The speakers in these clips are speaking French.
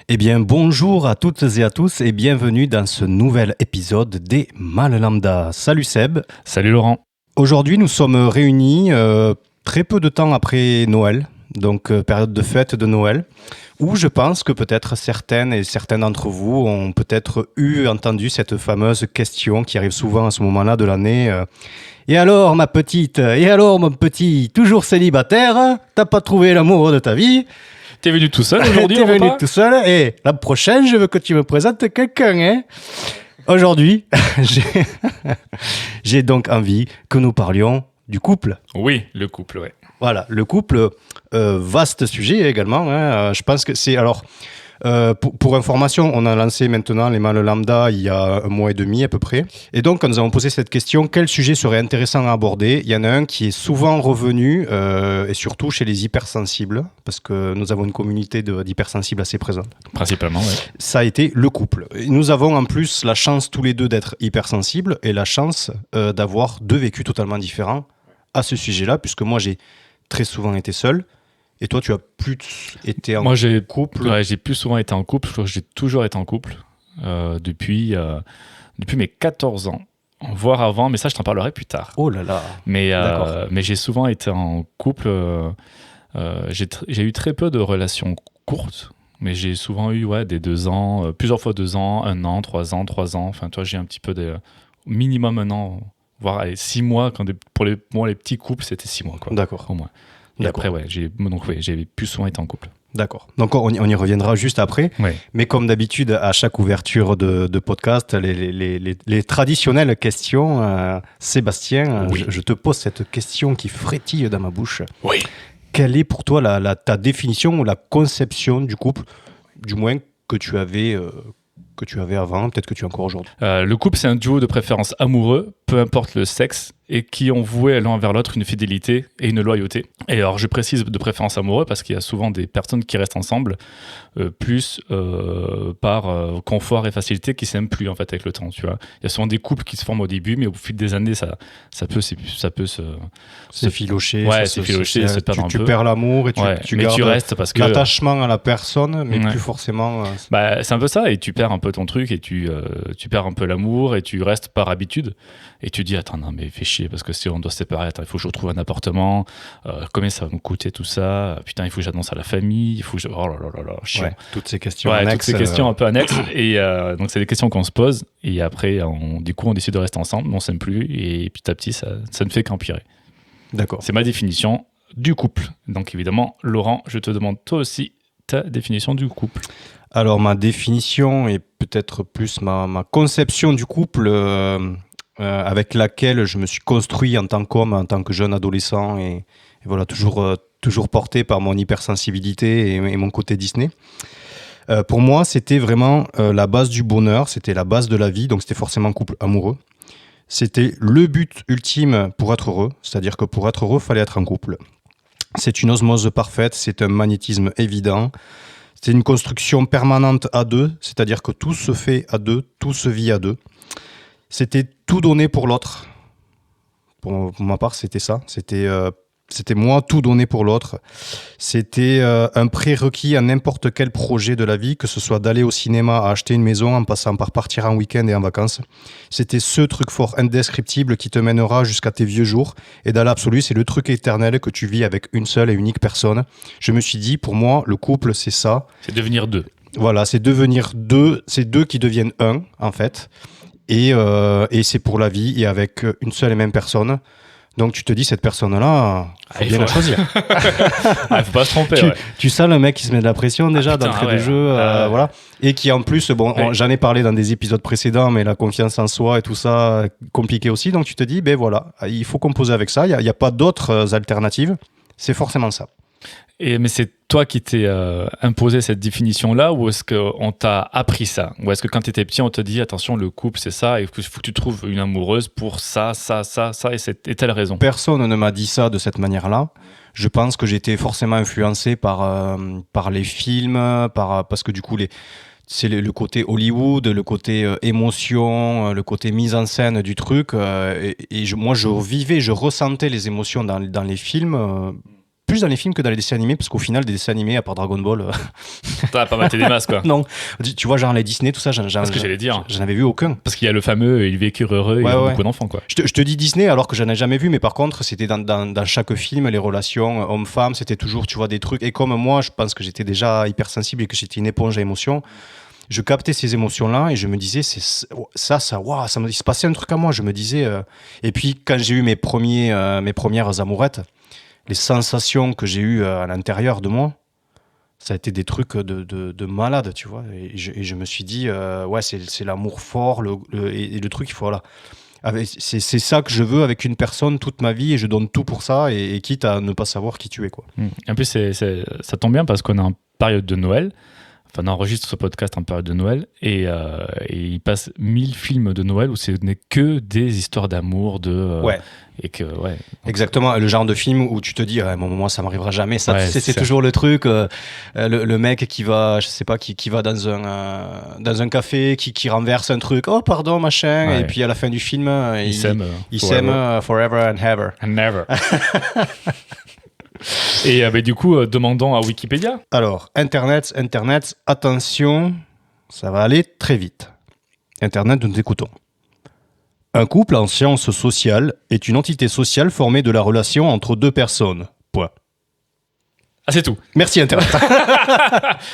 Eh bien, bonjour à toutes et à tous et bienvenue dans ce nouvel épisode des Mal Lambda. Salut Seb. Salut Laurent. Aujourd'hui, nous sommes réunis très peu de temps après Noël, donc période de fête de Noël, où je pense que peut-être certaines et certains d'entre vous ont peut-être entendu cette fameuse question qui arrive souvent à ce moment-là de l'année. Et alors, ma petite, et alors, mon petit, toujours célibataire, t'as pas trouvé l'amour de ta vie? T'es venu tout seul aujourd'hui T'es au venu repas tout seul et la prochaine, je veux que tu me présentes quelqu'un. Hein. Aujourd'hui, j'ai donc envie que nous parlions du couple. Oui, le couple, ouais. Voilà, le couple, vaste sujet également. Hein. Je pense que c'est... Alors, pour information, on a lancé maintenant les Mal Lambda il y a un mois et demi à peu près. Et donc, quand nous avons posé cette question, quel sujet serait intéressant à aborder? Il y en a un qui est souvent revenu, et surtout chez les hypersensibles, parce que nous avons une communauté d'hypersensibles assez présente. Principalement, ouais. Ça a été le couple. Et nous avons en plus la chance tous les deux d'être hypersensibles et la chance d'avoir deux vécus totalement différents à ce sujet-là, puisque moi j'ai très souvent été seul. Et toi, tu as plus été en Moi, couple. Ouais, j'ai plus souvent été en couple. Je crois que j'ai toujours été en couple depuis mes 14 ans, voire avant. Mais ça, je t'en parlerai plus tard. Oh là là. Mais D'accord. j'ai souvent été en couple. J'ai eu très peu de relations courtes. Mais j'ai souvent eu des 2 ans, plusieurs fois 2 ans, 1 an, 3 ans, 3 ans. Enfin, toi, j'ai un petit peu de minimum 1 an, voire 6 mois. Pour moi, les petits couples, c'était 6 mois, quoi. D'accord. Au moins. Et D'accord. après, j'ai plus souvent été en couple. D'accord. Donc on y reviendra juste après. Ouais. Mais comme d'habitude, à chaque ouverture de podcast, les traditionnelles questions, Sébastien, Oui. je te pose cette question qui frétille dans ma bouche. Oui. Quelle est pour toi ta définition ou la conception du couple, du moins que tu avais avant, peut-être que tu as encore aujourd'hui? Le couple, c'est un duo de préférence amoureux, peu importe le sexe, et qui ont voué l'un envers l'autre une fidélité et une loyauté. Et alors, je précise de préférence amoureux parce qu'il y a souvent des personnes qui restent ensemble plus par confort et facilité qui s'aiment plus en fait avec le temps. Tu vois, il y a souvent des couples qui se forment au début, mais au fil des années, ça peut se C'est filoché. Ouais, c'est filoché, se perdre un tu peu. perds l'amour et Ouais, tu mais gardes tu restes parce que l'attachement à la personne, mais Ouais. plus forcément. c'est un peu ça, et tu perds un peu ton truc, et tu perds un peu l'amour, et tu restes par habitude, et tu dis attends non mais fais chier parce que si on doit se séparer, attends, il faut que je retrouve un appartement, combien ça va me coûter tout ça, putain il faut que j'annonce à la famille, il faut que oh là là là là, chiant. Ouais, toutes ces questions Ouais, annexes. toutes ces questions un peu annexes, et donc c'est des questions qu'on se pose, et après du coup on décide de rester ensemble, on s'aime plus, et petit à petit ça ne fait qu'empirer. D'accord. C'est ma définition du couple. Donc évidemment Laurent, je te demande toi aussi ta définition du couple. Alors, ma définition et peut-être plus ma conception du couple avec laquelle je me suis construit en tant qu'homme, en tant que jeune adolescent et voilà, toujours porté par mon hypersensibilité et mon côté Disney. Pour moi, c'était vraiment la base du bonheur, c'était la base de la vie, donc c'était forcément un couple amoureux. C'était le but ultime pour être heureux, c'est-à-dire que pour être heureux, il fallait être en couple. C'est une osmose parfaite, c'est un magnétisme évident. C'est une construction permanente à deux, c'est-à-dire que tout se fait à deux, tout se vit à deux. C'était tout donner pour l'autre. Pour ma part, c'était ça. C'était moi, tout donner pour l'autre. C'était un prérequis à n'importe quel projet de la vie, que ce soit d'aller au cinéma, à acheter une maison, en passant par partir en week-end et en vacances. C'était ce truc fort, indescriptible, qui te mènera jusqu'à tes vieux jours. Et dans l'absolu, c'est le truc éternel que tu vis avec une seule et unique personne. Je me suis dit, pour moi, le couple, c'est ça. C'est devenir deux. Voilà, c'est devenir deux, c'est deux qui deviennent un, en fait. Et c'est pour la vie et avec une seule et même personne. Donc tu te dis, cette personne-là, faut bien la choisir. Faut pas se tromper. Tu sens le mec qui se met de la pression déjà d'entrée de jeu, voilà. Et qui en plus, j'en ai parlé dans des épisodes précédents, mais la confiance en soi et tout ça, compliqué aussi. Donc tu te dis, ben voilà, il faut composer avec ça, il n'y a pas d'autres alternatives, c'est forcément ça. Mais c'est toi qui t'es imposé cette définition-là, ou est-ce qu'on t'a appris ça? Ou est-ce que quand tu étais petit, on te dit attention, le couple c'est ça, et il faut que tu trouves une amoureuse pour ça, et telle raison? Personne ne m'a dit ça de cette manière-là. Je pense que j'étais forcément influencé par les films, parce que du coup, c'est le côté Hollywood, le côté émotion, le côté mise en scène du truc. Moi, je ressentais les émotions dans les films plus dans les films que dans les dessins animés, parce qu'au final, des dessins animés, à part Dragon Ball, T'as pas maté des masses, quoi. non. Tu vois, genre les Disney, tout ça, C'est ce que j'allais dire. j'en avais vu aucun. Parce qu'il y a le fameux ils vécurent heureux et ils ont beaucoup d'enfants, quoi. Je te dis Disney alors que j'en ai jamais vu, mais par contre, c'était dans chaque film, les relations homme-femme, c'était toujours, tu vois, des trucs. Et comme moi, je pense que j'étais déjà hypersensible et que j'étais une éponge à émotions, je captais ces émotions-là et je me disais, waouh, il se passait un truc à moi. Je me disais. Et puis, quand j'ai eu mes premières amourettes, les sensations que j'ai eues à l'intérieur de moi, ça a été des trucs de malade, tu vois. Et je me suis dit, ouais, c'est l'amour fort, et le truc, il faut, voilà. C'est ça que je veux avec une personne toute ma vie et je donne tout pour ça et quitte à ne pas savoir qui tu es, quoi. En plus, ça tombe bien parce qu'on est en période de Noël. Enfin, on enregistre ce podcast en période de Noël et il passe 1000 films de Noël où ce n'est que des histoires d'amour, ouais. Et que, ouais. Exactement, le genre de film où tu te dis, moi ça m'arrivera jamais. Ça, Ouais, c'est toujours le truc, le mec qui va, je sais pas, qui va dans un café, qui renverse un truc, oh pardon, machin, Ouais. et puis à la fin du film, Ils s'aiment forever and ever. and never. Et du coup, demandons à Wikipédia. Alors, Internet, attention, ça va aller très vite. Internet, nous écoutons. Un couple en sciences sociales est une entité sociale formée de la relation entre deux personnes. Point. Ah, c'est tout. Merci Internet.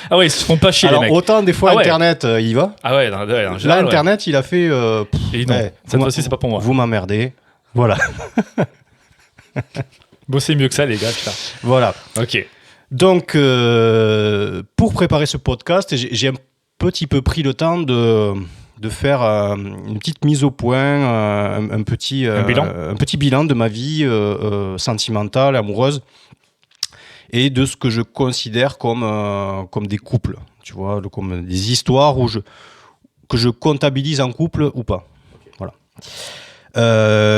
Ah ouais, ils se font pas chier, Alors, les mecs. autant des fois Ah ouais. Internet, il y va. Ah ouais, en Là, général, Internet, il a fait... Et non, cette fois-ci, c'est pas pour moi. Vous m'emmerdez. Voilà. Bossez mieux que ça, les gars, putain. Voilà. Ok. Donc, pour préparer ce podcast, j'ai un petit peu pris le temps de faire une petite mise au point, un petit bilan de ma vie sentimentale, amoureuse, et de ce que je considère comme des couples, tu vois, comme des histoires que je comptabilise en couple ou pas. Voilà.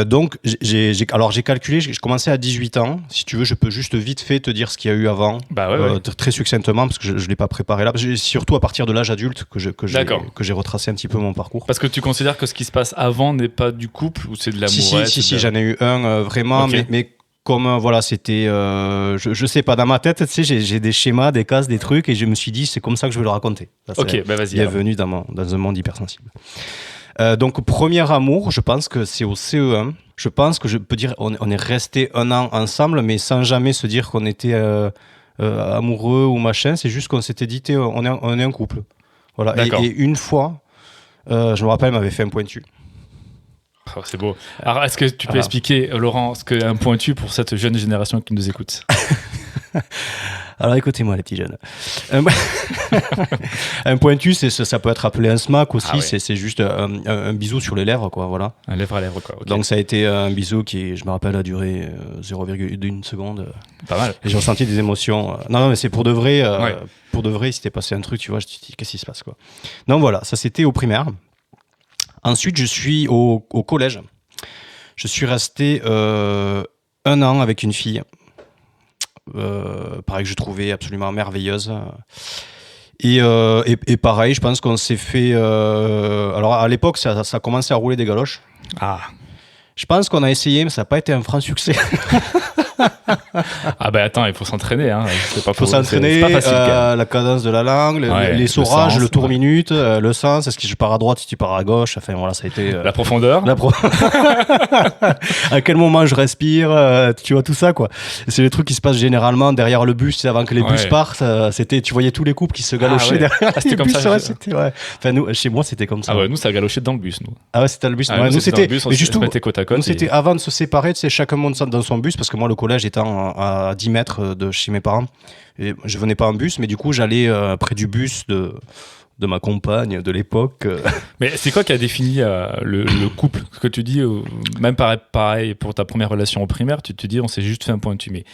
Donc, j'ai calculé, j'ai commencé à 18 ans. Si tu veux, je peux juste vite fait te dire ce qu'il y a eu avant, Bah ouais. très succinctement, parce que je ne l'ai pas préparé là. Surtout à partir de l'âge adulte que j'ai retracé un petit peu mon parcours. Parce que tu considères que ce qui se passe avant n'est pas du couple ou c'est de l'amour? Si, j'en ai eu un vraiment, Okay. mais comme voilà, c'était, je sais pas, dans ma tête, tu sais, j'ai des schémas, des cases, des trucs, et je me suis dit, c'est comme ça que je vais le raconter. Ça, Ok, bah vas-y. Bienvenue dans un monde hypersensible. Donc, premier amour, je pense que c'est au CE1. Je pense que je peux dire, on est resté 1 an ensemble, mais sans jamais se dire qu'on était amoureux ou machin. C'est juste qu'on s'était dit, on est un couple. Voilà. Et une fois, je me rappelle, elle m'avait fait un pointu. Oh, c'est beau. Alors, est-ce que tu peux expliquer, Laurent, ce qu'est un pointu pour cette jeune génération qui nous écoute? Alors écoutez-moi les petits jeunes. Un pointu, ça peut être appelé un smack aussi. Ah ouais. C'est juste un bisou sur les lèvres, quoi. Voilà. Un lèvre à lèvre, quoi. Okay. Donc ça a été un bisou qui, je me rappelle, a duré 0,1 seconde. Pas mal. Et j'ai ressenti des émotions. Non, mais c'est pour de vrai. Ouais. Pour de vrai, il s'était passé un truc, tu vois. Je te dis, qu'est-ce qui se passe, quoi. Donc voilà, ça c'était au primaire. Ensuite, je suis au collège. Je suis resté 1 an avec une fille. Pareil que je trouvais absolument merveilleuse. Et pareil, je pense qu'on s'est fait... alors à l'époque, ça commençait à rouler des galoches. Ah. Je pense qu'on a essayé, mais ça n'a pas été un franc succès. Ah bah attends, il faut s'entraîner. Hein. Faut s'entraîner, c'est pas facile, la cadence de la langue, les saurages, le tour-minute, le sens, est-ce que je pars à droite, si tu pars à gauche, enfin voilà, ça a été... la profondeur. À quel moment je respire, tu vois, tout ça, quoi. C'est les trucs qui se passent généralement derrière le bus, avant que les bus partent, tu voyais tous les couples qui se galochaient derrière c'était comme bus, ça. Enfin, nous, chez moi, c'était comme ça. Ah ouais, nous, ça galochait dans le bus, nous. Ah ouais, c'était le bus. Nous, c'était dans le bus, mais juste nous, c'était avant de se séparer, tu sais, chacun monte dans son bus, parce que moi, le collège étant à 10 mètres de chez mes parents, et je venais pas en bus, mais du coup, j'allais près du bus de ma compagne de l'époque. Mais c'est quoi qui a défini le couple? Ce que tu dis, même pareil pour ta première relation au primaire, tu te dis, on s'est juste fait un pointu, mais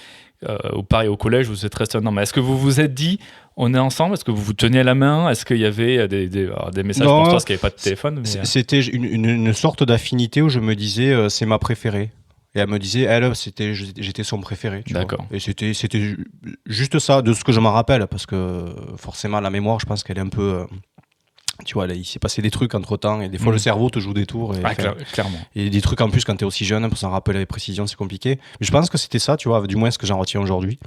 pareil au collège, vous êtes resté un an. Mais est-ce que vous vous êtes dit, on est ensemble? Est-ce que vous vous teniez la main? Est-ce qu'il y avait des messages pour toi? Parce qu'il n'y avait pas de téléphone. Mais... C'était une sorte d'affinité où je me disais, c'est ma préférée. Et elle me disait, j'étais son préféré. D'accord. Et c'était juste ça, de ce que je m'en rappelle, parce que forcément, la mémoire, je pense qu'elle est un peu Tu vois, là, il s'est passé des trucs entre-temps, et des fois, le cerveau te joue des tours. Et, Clairement. et des trucs en plus, quand t'es aussi jeune, pour s'en rappeler avec précision, c'est compliqué. Mais je pense que c'était ça, tu vois, du moins ce que j'en retiens aujourd'hui.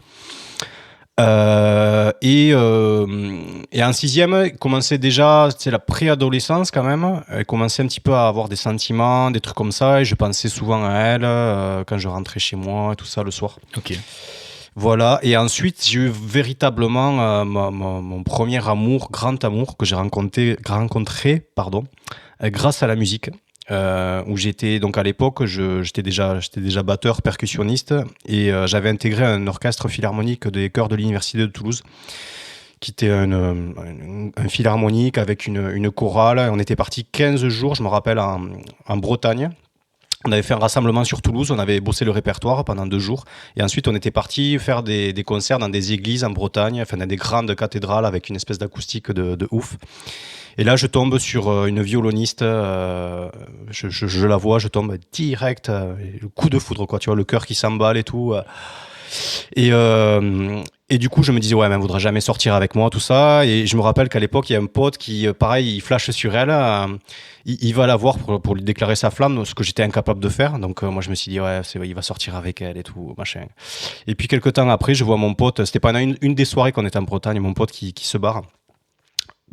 Et en sixième, commençait déjà, c'est la préadolescence quand même. Elle commençait un petit peu à avoir des sentiments, des trucs comme ça. Et je pensais souvent à elle quand je rentrais chez moi et tout ça le soir. Ok. Voilà. Et ensuite, j'ai eu véritablement mon premier amour, grand amour que j'ai rencontré, grâce à la musique. Où j'étais donc à l'époque, j'étais déjà batteur, percussionniste, et j'avais intégré un orchestre philharmonique des chœurs de l'université de Toulouse, qui était un philharmonique avec une chorale. On était parti 15 jours, je me rappelle, en Bretagne. On avait fait un rassemblement sur Toulouse, on avait bossé le répertoire pendant 2 jours, et ensuite on était parti faire des concerts dans des églises en Bretagne, enfin dans des grandes cathédrales avec une espèce d'acoustique de ouf. Et là, je tombe sur une violoniste, je la vois, je tombe direct, le coup de foudre, quoi, tu vois, le cœur qui s'emballe et tout. Et du coup, je me disais, ouais, mais elle ne voudra jamais sortir avec moi, tout ça. Et je me rappelle qu'à l'époque, il y a un pote qui, pareil, il flash sur elle, il va la voir pour lui déclarer sa flamme, ce que j'étais incapable de faire. Donc, moi, je me suis dit, ouais, il va sortir avec elle et tout, machin. Et puis, quelques temps après, je vois mon pote, c'était pendant une des soirées qu'on était en Bretagne, mon pote qui se barre.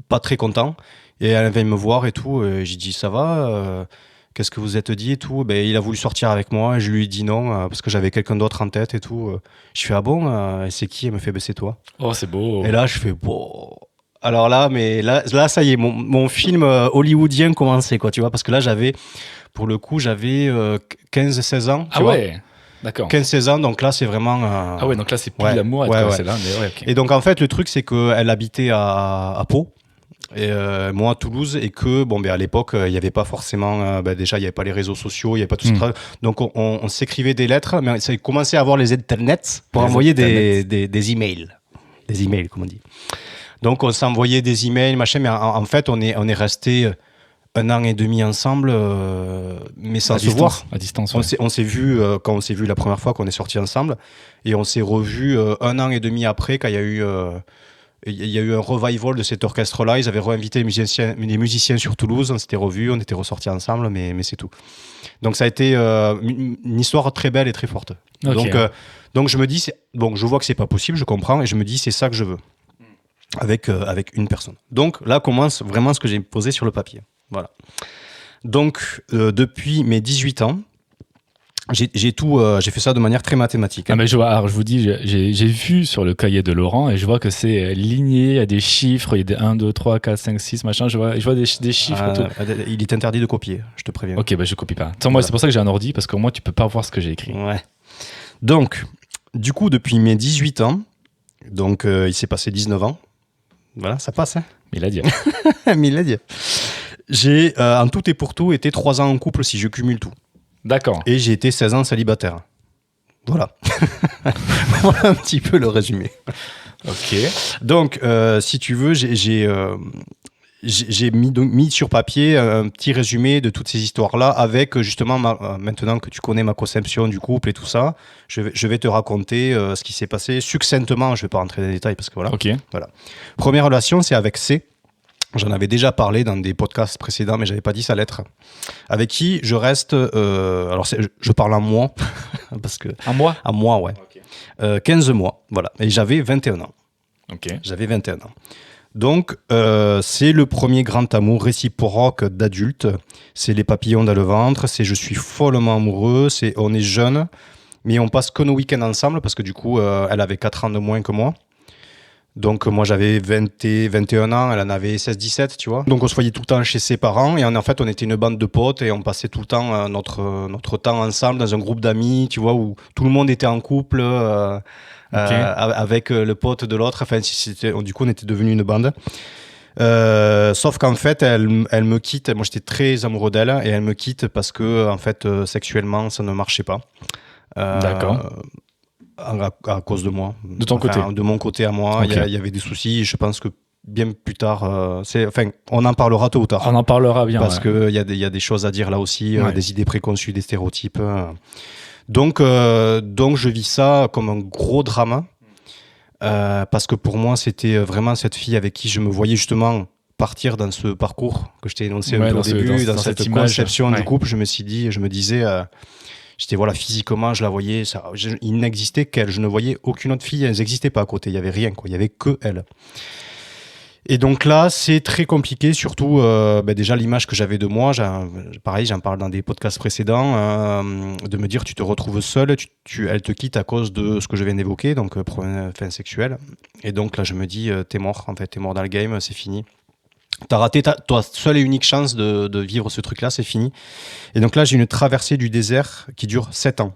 Pas très content, et elle vient me voir et tout, et j'ai dit ça va, qu'est-ce que vous êtes dit et tout. Ben, il a voulu sortir avec moi et je lui ai dit non, parce que j'avais quelqu'un d'autre en tête et tout. Je fais ah bon, et c'est qui? Elle me fait ben, c'est toi. Oh, c'est beau. Et là je fais bon, alors là, mais là ça y est, mon film hollywoodien commençait, quoi, tu vois, parce que là pour le coup j'avais 15-16 ans, tu vois. Ouais, d'accord. 15-16 ans, donc là c'est vraiment Ah ouais, donc là c'est plus ouais, l'amour, ouais. c'est là, mais ouais, ok. Et donc en fait le truc c'est qu'elle habitait à Pau, et moi à Toulouse, et que bon, ben, à l'époque il n'y avait pas forcément déjà il n'y avait pas les réseaux sociaux, il n'y avait pas tout ça, donc on s'écrivait des lettres, mais ça commençait à avoir les internets pour envoyer des emails, comme on dit. Donc on s'envoyait des emails, machin, mais en fait on est resté 1 an et demi ensemble, mais sans se voir. À distance, ouais. On s'est vu quand on s'est vu la première fois qu'on est sortis ensemble, et on s'est revu 1 an et demi après, quand il y a eu un revival de cet orchestre-là. Ils avaient réinvité les musiciens sur Toulouse. On s'était revus, on était ressortis ensemble, mais c'est tout. Donc ça a été une histoire très belle et très forte. Okay. Donc je me dis, je vois que c'est pas possible, je comprends, et je me dis c'est ça que je veux avec une personne. Donc là commence vraiment ce que j'ai posé sur le papier. Voilà. Donc depuis mes 18 ans, j'ai fait ça de manière très mathématique. Ah mais je vous dis, j'ai vu sur le cahier de Laurent, et je vois que c'est ligné, il y a des chiffres, il y a des 1, 2, 3, 4, 5, 6, machin, je vois des chiffres et tout. Il est interdit de copier, je te préviens. Ok, je copie pas. Attends, moi, c'est pour ça que j'ai un ordi, parce qu'au moins tu peux pas voir ce que j'ai écrit. Ouais. Donc, du coup, depuis mes 18 ans, donc il s'est passé 19 ans, voilà, ça passe, hein. Miladier. Miladier. J'ai, en tout et pour tout, été 3 ans en couple si je cumule tout. D'accord. Et j'ai été 16 ans célibataire. Voilà. Voilà un petit peu le résumé. Ok. Donc, si tu veux, j'ai mis sur papier un petit résumé de toutes ces histoires-là, avec justement, maintenant que tu connais ma conception du couple et tout ça, je vais te raconter ce qui s'est passé succinctement. Je ne vais pas rentrer dans les détails parce que voilà. Ok. Voilà. Première relation, c'est avec C. J'en avais déjà parlé dans des podcasts précédents, mais j'avais pas dit sa lettre. Avec qui je reste. Alors, je parle en mois. Parce que, un mois? En mois, ouais. Okay. 15 mois, voilà. Et j'avais 21 ans. Ok. J'avais 21 ans. Donc, c'est le premier grand amour réciproque d'adulte. C'est les papillons dans le ventre. C'est je suis follement amoureux. C'est on est jeunes, mais on passe que nos week-ends ensemble parce que du coup, elle avait 4 ans de moins que moi. Donc moi j'avais 21 ans, elle en avait 16-17, tu vois. Donc on se voyait tout le temps chez ses parents, et en fait on était une bande de potes et on passait tout le temps notre temps ensemble dans un groupe d'amis, tu vois, où tout le monde était en couple avec le pote de l'autre. Enfin, du coup on était devenus une bande. Sauf qu'en fait elle me quitte. Moi j'étais très amoureux d'elle, et elle me quitte parce que en fait sexuellement ça ne marchait pas. D'accord. À cause de moi. De ton côté. De mon côté à moi, il y avait des soucis. Je pense que bien plus tard, on en parlera tôt ou tard. On en parlera bien. Parce qu'il y a des choses à dire là aussi, des idées préconçues, des stéréotypes. Donc je vis ça comme un gros drame. Parce que pour moi, c'était vraiment cette fille avec qui je me voyais justement partir dans ce parcours que je t'ai énoncé Ouais, au dans début, dans cette image. conception Ouais. du couple, je me disais, j'étais voilà, physiquement, je la voyais, il n'existait qu'elle, je ne voyais aucune autre fille, elles n'existaient pas à côté, il y avait rien, quoi, il y avait que elle. Et donc là, c'est très compliqué, surtout déjà l'image que j'avais de moi, pareil, j'en parle dans des podcasts précédents, de me dire tu te retrouves seule, elle te quitte à cause de ce que je viens d'évoquer, donc problème fin sexuel. Et donc là, je me dis, t'es mort, en fait, t'es mort dans le game, c'est fini. T'as raté ta seule et unique chance de vivre ce truc-là, c'est fini. Et donc là, j'ai une traversée du désert qui dure 7 ans.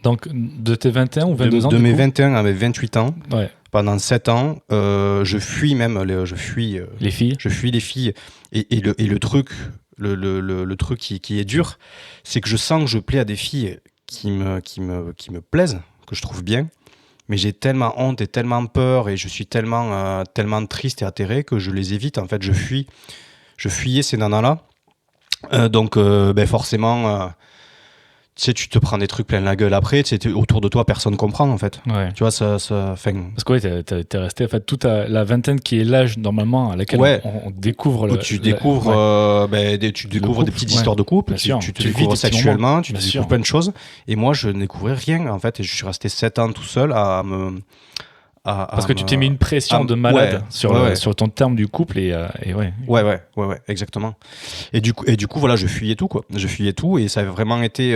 Donc, de tes 21 ou 22 ans De du mes coup 21 à mes 28 ans, Ouais. pendant 7 ans, je fuis même, je fuis Les filles. les filles. Et le truc, le truc qui est dur, c'est que je sens que je plais à des filles qui me plaisent, que je trouve bien. Mais j'ai tellement honte et tellement peur et je suis tellement triste et atterré que je les évite. En fait, je fuyais ces nanas-là. Donc, forcément, tu sais, tu te prends des trucs plein la gueule après. Tu sais, autour de toi, personne comprend, en fait. Ouais. Tu vois, ça. Parce que ouais, t'es resté en fait toute la vingtaine qui est l'âge normalement à laquelle Ouais. on découvre Tu découvres, tu découvres des petites histoires de couple, Bien sûr. tu te Tu vis découvres des petits sexuellement, moments. tu Bien découvres sûr. plein de choses. Et moi, je ne découvrais rien, en fait. Et je suis resté 7 ans tout seul Parce que tu t'es mis une pression de malade sur ton terme du couple et ouais. Ouais, exactement. Et du coup, voilà, je fuyais tout, quoi. Je fuyais tout et ça a vraiment été.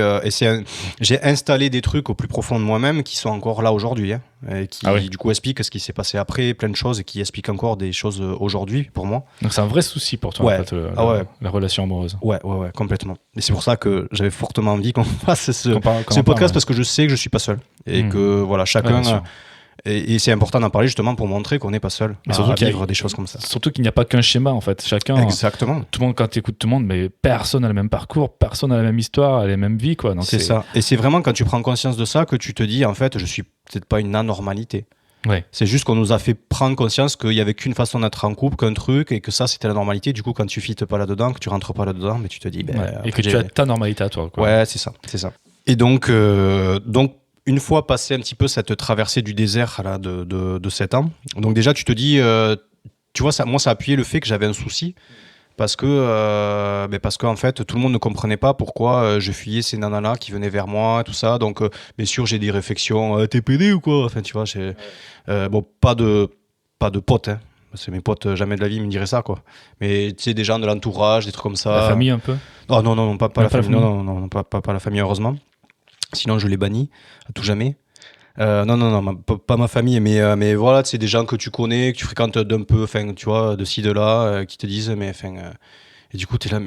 J'ai installé des trucs au plus profond de moi-même qui sont encore là aujourd'hui, hein, et qui, du coup, expliquent ce qui s'est passé après, plein de choses et qui expliquent encore des choses aujourd'hui pour moi. Donc c'est un vrai souci pour toi, en fait, la relation amoureuse. Ouais, complètement. Et c'est pour ça que j'avais fortement envie qu'on fasse ce podcast parce que je sais que je suis pas seul et que voilà, chacun. Et c'est important d'en parler justement pour montrer qu'on n'est pas seul à vivre des choses comme ça. Surtout qu'il n'y a pas qu'un schéma en fait. Chacun. Exactement. Tout le monde, quand tu écoutes tout le monde, mais personne n'a le même parcours, personne n'a la même histoire, la même vie, quoi. Donc c'est ça. Et c'est vraiment quand tu prends conscience de ça que tu te dis en fait, je suis peut-être pas une anormalité. Ouais. C'est juste qu'on nous a fait prendre conscience qu'il y avait qu'une façon d'être en couple, qu'un truc, et que ça c'était la normalité. Du coup, quand tu fites pas là-dedans, que tu rentres pas là-dedans, mais tu te dis. Et que tu as ta normalité à toi, quoi. Ouais, c'est ça. Et donc une fois passé un petit peu cette traversée du désert là, de 7 ans, donc déjà tu te dis, tu vois, moi ça a appuyé le fait que j'avais un souci, parce qu'en fait tout le monde ne comprenait pas pourquoi je fuyais ces nanas-là qui venaient vers moi, tout ça, donc bien sûr j'ai des réflexions, t'es pédé ou quoi, enfin tu vois, bon, pas de potes, hein. Parce que mes potes, jamais de la vie, me diraient ça, quoi. Mais tu sais, des gens de l'entourage, des trucs comme ça. La famille un peu. Oh, non, pas la famille. Non, pas la famille, heureusement. Sinon, je les bannis à tout jamais. Non, pas ma famille, mais voilà, c'est des gens que tu connais, que tu fréquentes d'un peu, enfin, tu vois, de ci, de là, qui te disent, mais enfin. Et du coup, t'es là,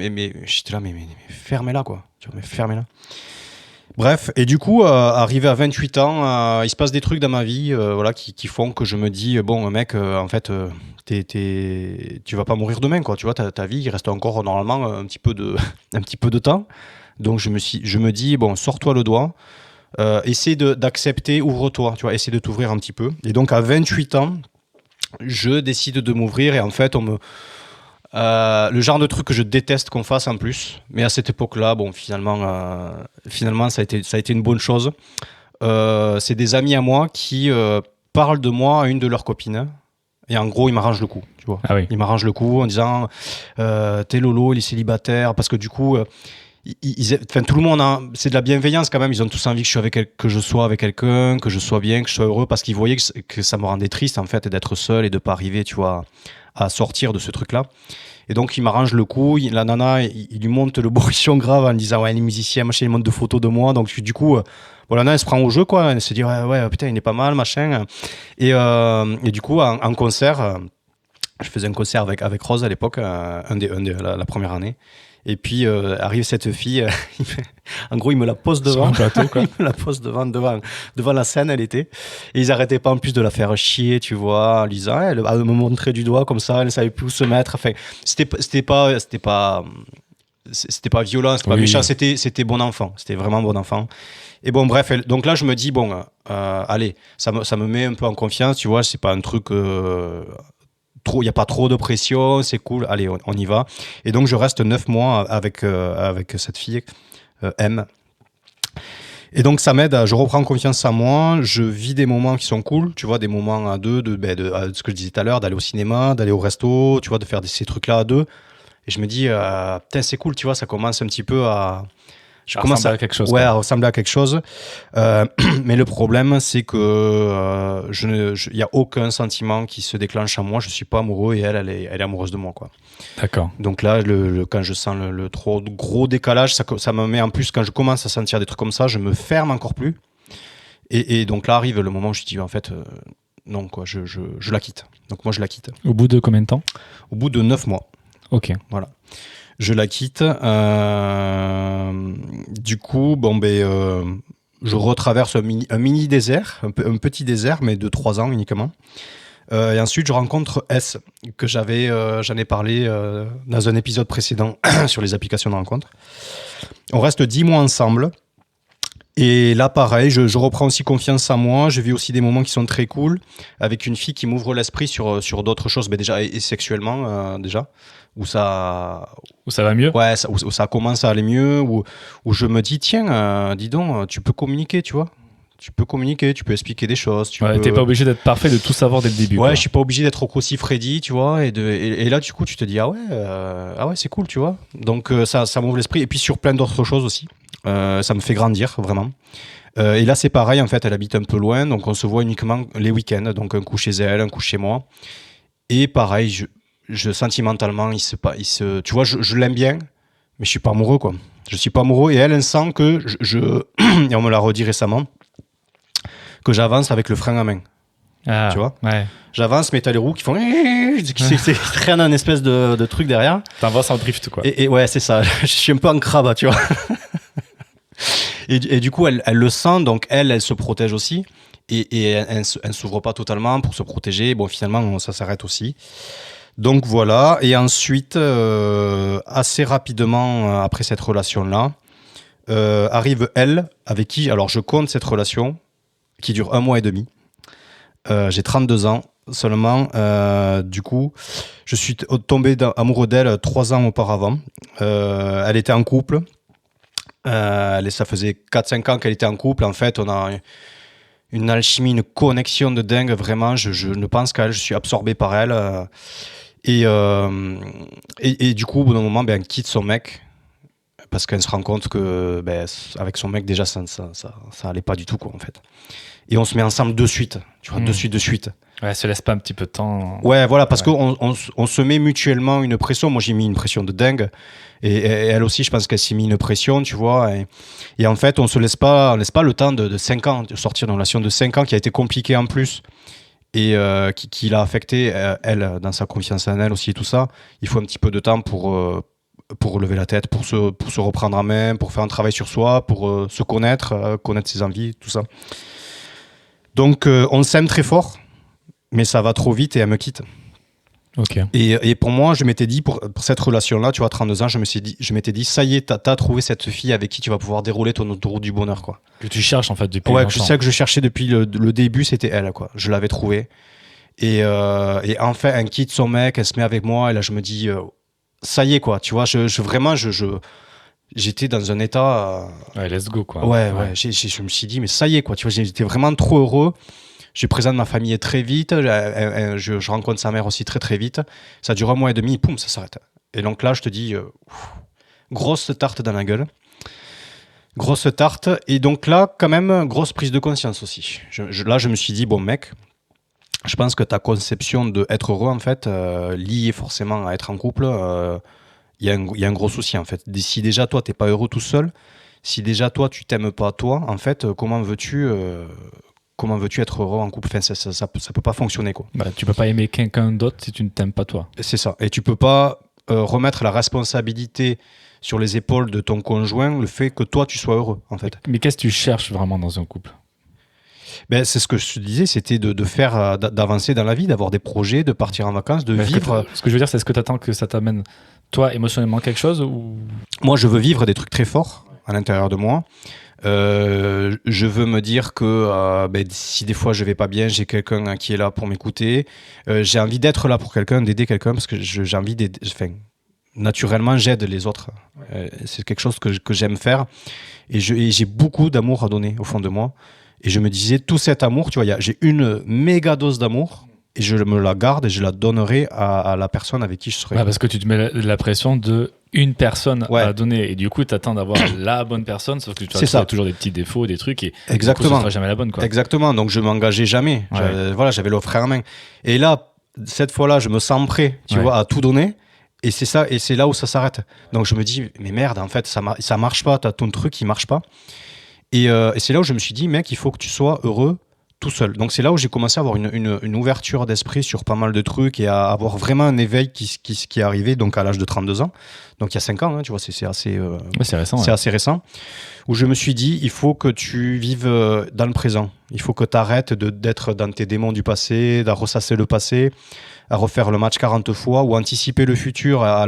j'étais là, mais fermez-la, quoi. Tu vois, mais fermez-la. Bref, et du coup, arrivé à 28 ans, il se passe des trucs dans ma vie, voilà, qui font que je me dis, bon, mec, en fait, tu vas pas mourir demain, quoi. Tu vois, ta vie, il reste encore normalement un petit peu de temps. Donc je me dis, bon, sors-toi le doigt, essaie d'accepter, ouvre-toi, tu vois, essaie de t'ouvrir un petit peu. Et donc à 28 ans, je décide de m'ouvrir et en fait, le genre de truc que je déteste qu'on fasse en plus, mais à cette époque-là, bon, finalement ça a été une bonne chose. C'est des amis à moi qui parlent de moi à une de leurs copines. Et en gros, ils m'arrangent le coup, tu vois. Ah oui. Ils m'arrangent le coup en disant, t'es Lolo, il est célibataire, parce que du coup... tout le monde c'est de la bienveillance quand même, ils ont tous envie que je sois avec quelqu'un, que je sois bien, que je sois heureux, parce qu'ils voyaient que ça me rendait triste en fait d'être seul et de pas arriver, tu vois, à sortir de ce truc là. Et donc il m'arrange le coup, la nana il lui monte le bourrichon grave en disant ouais, les musiciens machin, il monte de photos de moi, donc du coup bon, la nana elle se prend au jeu, quoi, elle se dit ouais putain il est pas mal machin, et du coup en concert, je faisais un concert avec Rose à l'époque, la première année. Et puis arrive cette fille, en gros il me la pose devant, plateau, quoi. il me la pose devant la scène, elle était, et ils arrêtaient pas en plus de la faire chier, tu vois, en disant, elle me montrer du doigt comme ça, elle ne savait plus où se mettre, enfin c'était pas violent, c'était pas méchant, c'était bon enfant, c'était vraiment bon enfant. Et bon bref, donc là je me dis bon, allez, ça me met un peu en confiance, tu vois, c'est pas un truc il n'y a pas trop de pression, c'est cool, allez, on y va. Et donc, je reste 9 mois avec cette fille, M. Et donc ça m'aide, je reprends confiance en moi, je vis des moments qui sont cool, tu vois, des moments à deux, ce que je disais tout à l'heure, d'aller au cinéma, d'aller au resto, tu vois, de faire ces trucs-là à deux. Et je me dis, putain, c'est cool, tu vois, ça commence un petit peu à... Je Ça commence ressemble à quelque chose. Ouais, Quoi. à ressembler à quelque chose. Mais le problème, c'est que il n'y a aucun sentiment qui se déclenche en moi. Je ne suis pas amoureux et elle est amoureuse de moi, quoi. D'accord. Donc là, quand je sens le trop gros décalage, ça me met en plus, quand je commence à sentir des trucs comme ça, je me ferme encore plus. Et donc là arrive le moment où je dis, en fait, non, quoi, je la quitte. Donc moi, je la quitte. Au bout de combien de temps? Au bout de 9 mois. Ok. Voilà. Je la quitte. Du coup, je retraverse un mini désert, un petit désert, mais de 3 ans uniquement. Et ensuite, je rencontre S, que j'en ai parlé dans un épisode précédent sur les applications de rencontre. On reste 10 mois ensemble. Et là, pareil, je reprends aussi confiance en moi. Je vis aussi des moments qui sont très cool avec une fille qui m'ouvre l'esprit sur d'autres choses, mais déjà, et sexuellement, déjà, où ça, Où ça va mieux? ouais, où ça commence à aller mieux, où je me dis, tiens, dis donc, tu peux communiquer, tu vois. Tu peux communiquer, tu peux expliquer des choses. Ouais, t'es pas obligé d'être parfait, de tout savoir dès le début. Ouais, Quoi. je suis pas obligé d'être aussi Freddy, tu vois. Et là, du coup, tu te dis, ah ouais, c'est cool, tu vois. Donc, ça m'ouvre l'esprit. Et puis, sur plein d'autres choses aussi. Ça me fait grandir, vraiment. Et là, c'est pareil, en fait, elle habite un peu loin. Donc, on se voit uniquement les week-ends. Donc, un coup chez elle, un coup chez moi. Et pareil, sentimentalement, tu vois, je l'aime bien, mais je suis pas amoureux, quoi. Je suis pas amoureux. Et elle sent que et on me l'a redit récemment, que j'avance avec le frein à main. Ah, tu vois, ouais. J'avance, mais t'as les roues qui font qui traînent un espèce de truc derrière. T'avances en drift, quoi. Et ouais, c'est ça. Je suis un peu en crabe, tu vois. Et du coup, elle le sent, donc elle se protège aussi. Et elle ne s'ouvre pas totalement pour se protéger. Bon, finalement, ça s'arrête aussi. Donc voilà. Et ensuite, assez rapidement après cette relation-là, arrive elle, avec qui, alors je compte cette relation, qui dure 1 mois et demi. J'ai 32 ans seulement. Du coup, je suis tombé amoureux d'elle 3 ans auparavant. Elle était en couple. Ça faisait 4-5 ans qu'elle était en couple. En fait, on a une alchimie, une connexion de dingue. Vraiment, je ne pense qu'à elle. Je suis absorbé par elle. Et du coup, au bout d'un moment, elle quitte son mec. Parce qu'elle se rend compte que avec son mec, déjà, ça allait pas du tout, quoi, en fait. Et on se met ensemble de suite, tu vois, de suite. Ouais, elle se laisse pas un petit peu de temps. Ouais, voilà, parce qu'on se met mutuellement une pression. Moi, j'ai mis une pression de dingue. Et elle aussi, je pense qu'elle s'est mis une pression, tu vois. Et en fait, on laisse pas le temps de 5 ans, de sortir d'une relation de 5 ans qui a été compliquée en plus. Et qui l'a affecté, elle, dans sa confiance en elle aussi et tout ça. Il faut un petit peu de temps pour relever la tête, pour se reprendre en main, pour faire un travail sur soi, pour se connaître ses envies, tout ça. Donc, on s'aime très fort, mais ça va trop vite et elle me quitte. Ok. Et pour moi, je m'étais dit, pour cette relation-là, tu vois, 32 ans, je m'étais dit, ça y est, t'as trouvé cette fille avec qui tu vas pouvoir dérouler ton autoroute du bonheur, quoi. Que tu cherches, en fait, depuis longtemps. longtemps. Je sais que je cherchais depuis le début, c'était elle, quoi. Je l'avais trouvée. Et enfin, elle quitte son mec, elle se met avec moi, et là, je me dis, ça y est, quoi. Tu vois, vraiment, j'étais dans un état... Ouais, let's go, quoi. Ouais. Je me suis dit, mais ça y est, quoi. Tu vois, j'étais vraiment trop heureux. Je présente ma famille très vite. Je rencontre sa mère aussi très, très vite. Ça dure 1 mois et demi, poum, ça s'arrête. Et donc là, je te dis, grosse tarte dans la gueule. Grosse tarte. Et donc là, quand même, grosse prise de conscience aussi. Là, je me suis dit, bon, mec, je pense que ta conception d'être heureux, en fait, liée forcément à être en couple, il y a un gros souci, en fait. Si déjà, toi, t'es pas heureux tout seul, si déjà, toi, tu t'aimes pas toi, en fait, comment veux-tu être heureux en couple? Enfin, ça peut pas fonctionner, quoi. Bah, tu peux pas aimer quelqu'un d'autre si tu ne t'aimes pas toi. C'est ça. Et tu peux pas remettre la responsabilité sur les épaules de ton conjoint, le fait que toi, tu sois heureux, en fait. Mais qu'est-ce que tu cherches vraiment dans un couple? C'est ce que je te disais, c'était de faire, d'avancer dans la vie, d'avoir des projets, de partir en vacances, de vivre. Ce que je veux dire, c'est est-ce que tu attends que ça t'amène, toi, émotionnellement quelque chose ou... Moi, je veux vivre des trucs très forts à l'intérieur de moi. Je veux me dire que si des fois je vais pas bien, j'ai quelqu'un qui est là pour m'écouter. J'ai envie d'être là pour quelqu'un, d'aider quelqu'un, parce que j'ai envie d'aider. Enfin, naturellement, j'aide les autres. C'est quelque chose que j'aime faire. Et j'ai beaucoup d'amour à donner au fond de moi. Et je me disais, tout cet amour, tu vois, j'ai une méga dose d'amour et je me la garde et je la donnerai à la personne avec qui je serai. Parce que tu te mets la pression de une personne Ouais. à donner et du coup tu attends d'avoir la bonne personne, sauf que tu C'est ça. as toujours des petits défauts, des trucs et Exactement. du coup, ce sera jamais la bonne, quoi. Exactement, donc je m'engageais jamais. Ouais. J'avais l'offre en main. Et là, cette fois-là, je me sens prêt, tu vois, à tout donner. Et c'est ça, et c'est là où ça s'arrête. Donc je me dis, mais merde, en fait, ça marche pas, t'as ton truc qui marche pas. Et c'est là où je me suis dit, mec, il faut que tu sois heureux tout seul. Donc c'est là où j'ai commencé à avoir une ouverture d'esprit sur pas mal de trucs et à avoir vraiment un éveil qui est arrivé donc à l'âge de 32 ans. Donc il y a 5 ans, hein, tu vois, c'est assez, c'est récent. c'est assez récent. Où je me suis dit, il faut que tu vives dans le présent. Il faut que tu arrêtes d'être dans tes démons du passé, de ressasser le passé, à refaire le match 40 fois ou anticiper le futur, à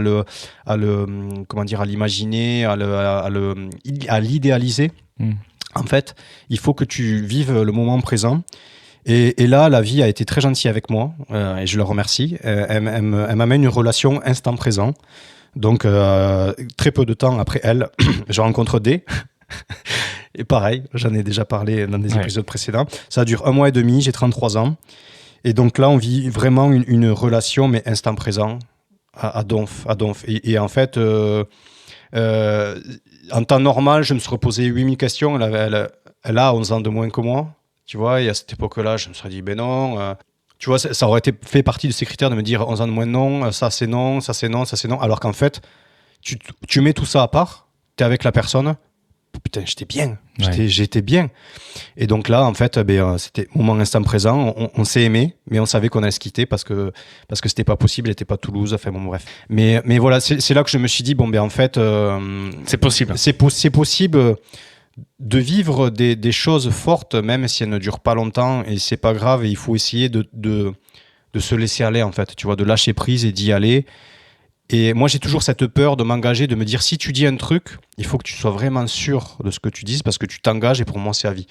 l'imaginer, à l'idéaliser. En fait, il faut que tu vives le moment présent. Et là, la vie a été très gentille avec moi, et je le remercie. Elle m'amène une relation instant présent. Donc, très peu de temps après elle, je rencontre D. Et pareil, j'en ai déjà parlé dans des épisodes précédents. Ça dure 1 mois et demi, j'ai 33 ans. Et donc là, on vit vraiment une relation, mais instant présent, à donf. Et en fait... en temps normal, je me serais posé 8000 questions. Elle a 11 ans de moins que moi. Tu vois, et à cette époque-là, je me serais dit, ben non. Tu vois, ça aurait fait partie de ces critères de me dire 11 ans de moins, non, ça c'est non, ça c'est non, ça c'est non. Alors qu'en fait, tu mets tout ça à part, t'es avec la personne. Putain, j'étais bien. J'étais bien. Et donc là, en fait, c'était moment instant présent. On s'est aimé, mais on savait qu'on allait se quitter parce que c'était pas possible. Elle était pas à Toulouse. Enfin bon, bref. Mais voilà, c'est là que je me suis dit, bon, ben en fait, c'est possible. C'est possible de vivre des choses fortes, même si elles ne durent pas longtemps. Et c'est pas grave. Et il faut essayer de se laisser aller, en fait. Tu vois, de lâcher prise et d'y aller. Et moi, j'ai toujours cette peur de m'engager, de me dire, si tu dis un truc, il faut que tu sois vraiment sûr de ce que tu dis, parce que tu t'engages et pour moi, c'est à vie.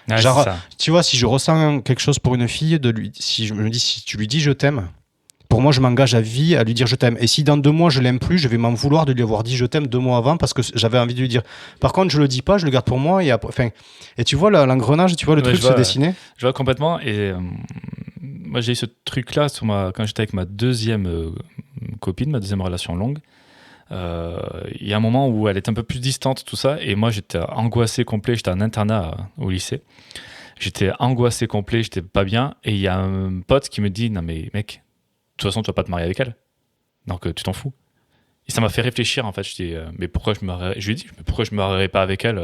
Ouais, genre, tu vois, si je ressens quelque chose pour une fille, si je me dis, si tu lui dis je t'aime, pour moi, je m'engage à vie à lui dire je t'aime. Et si dans 2 mois, je l'aime plus, je vais m'en vouloir de lui avoir dit je t'aime 2 mois avant parce que j'avais envie de lui dire. Par contre, je le dis pas, je le garde pour moi. Et tu vois l'engrenage, tu vois le truc se dessiner. Je vois complètement. Et moi, j'ai eu ce truc-là quand j'étais avec ma deuxième copine, ma deuxième relation longue. Il y a un moment où elle est un peu plus distante, tout ça. Et moi, j'étais angoissé complet. J'étais en internat au lycée. J'étais angoissé complet, j'étais pas bien. Et il y a un pote qui me dit, non mais mec, de toute façon, tu vas pas te marier avec elle. Donc, tu t'en fous. Et ça m'a fait réfléchir, en fait. Je dis, mais pourquoi je lui ai dit, mais pourquoi je me marierais pas avec elle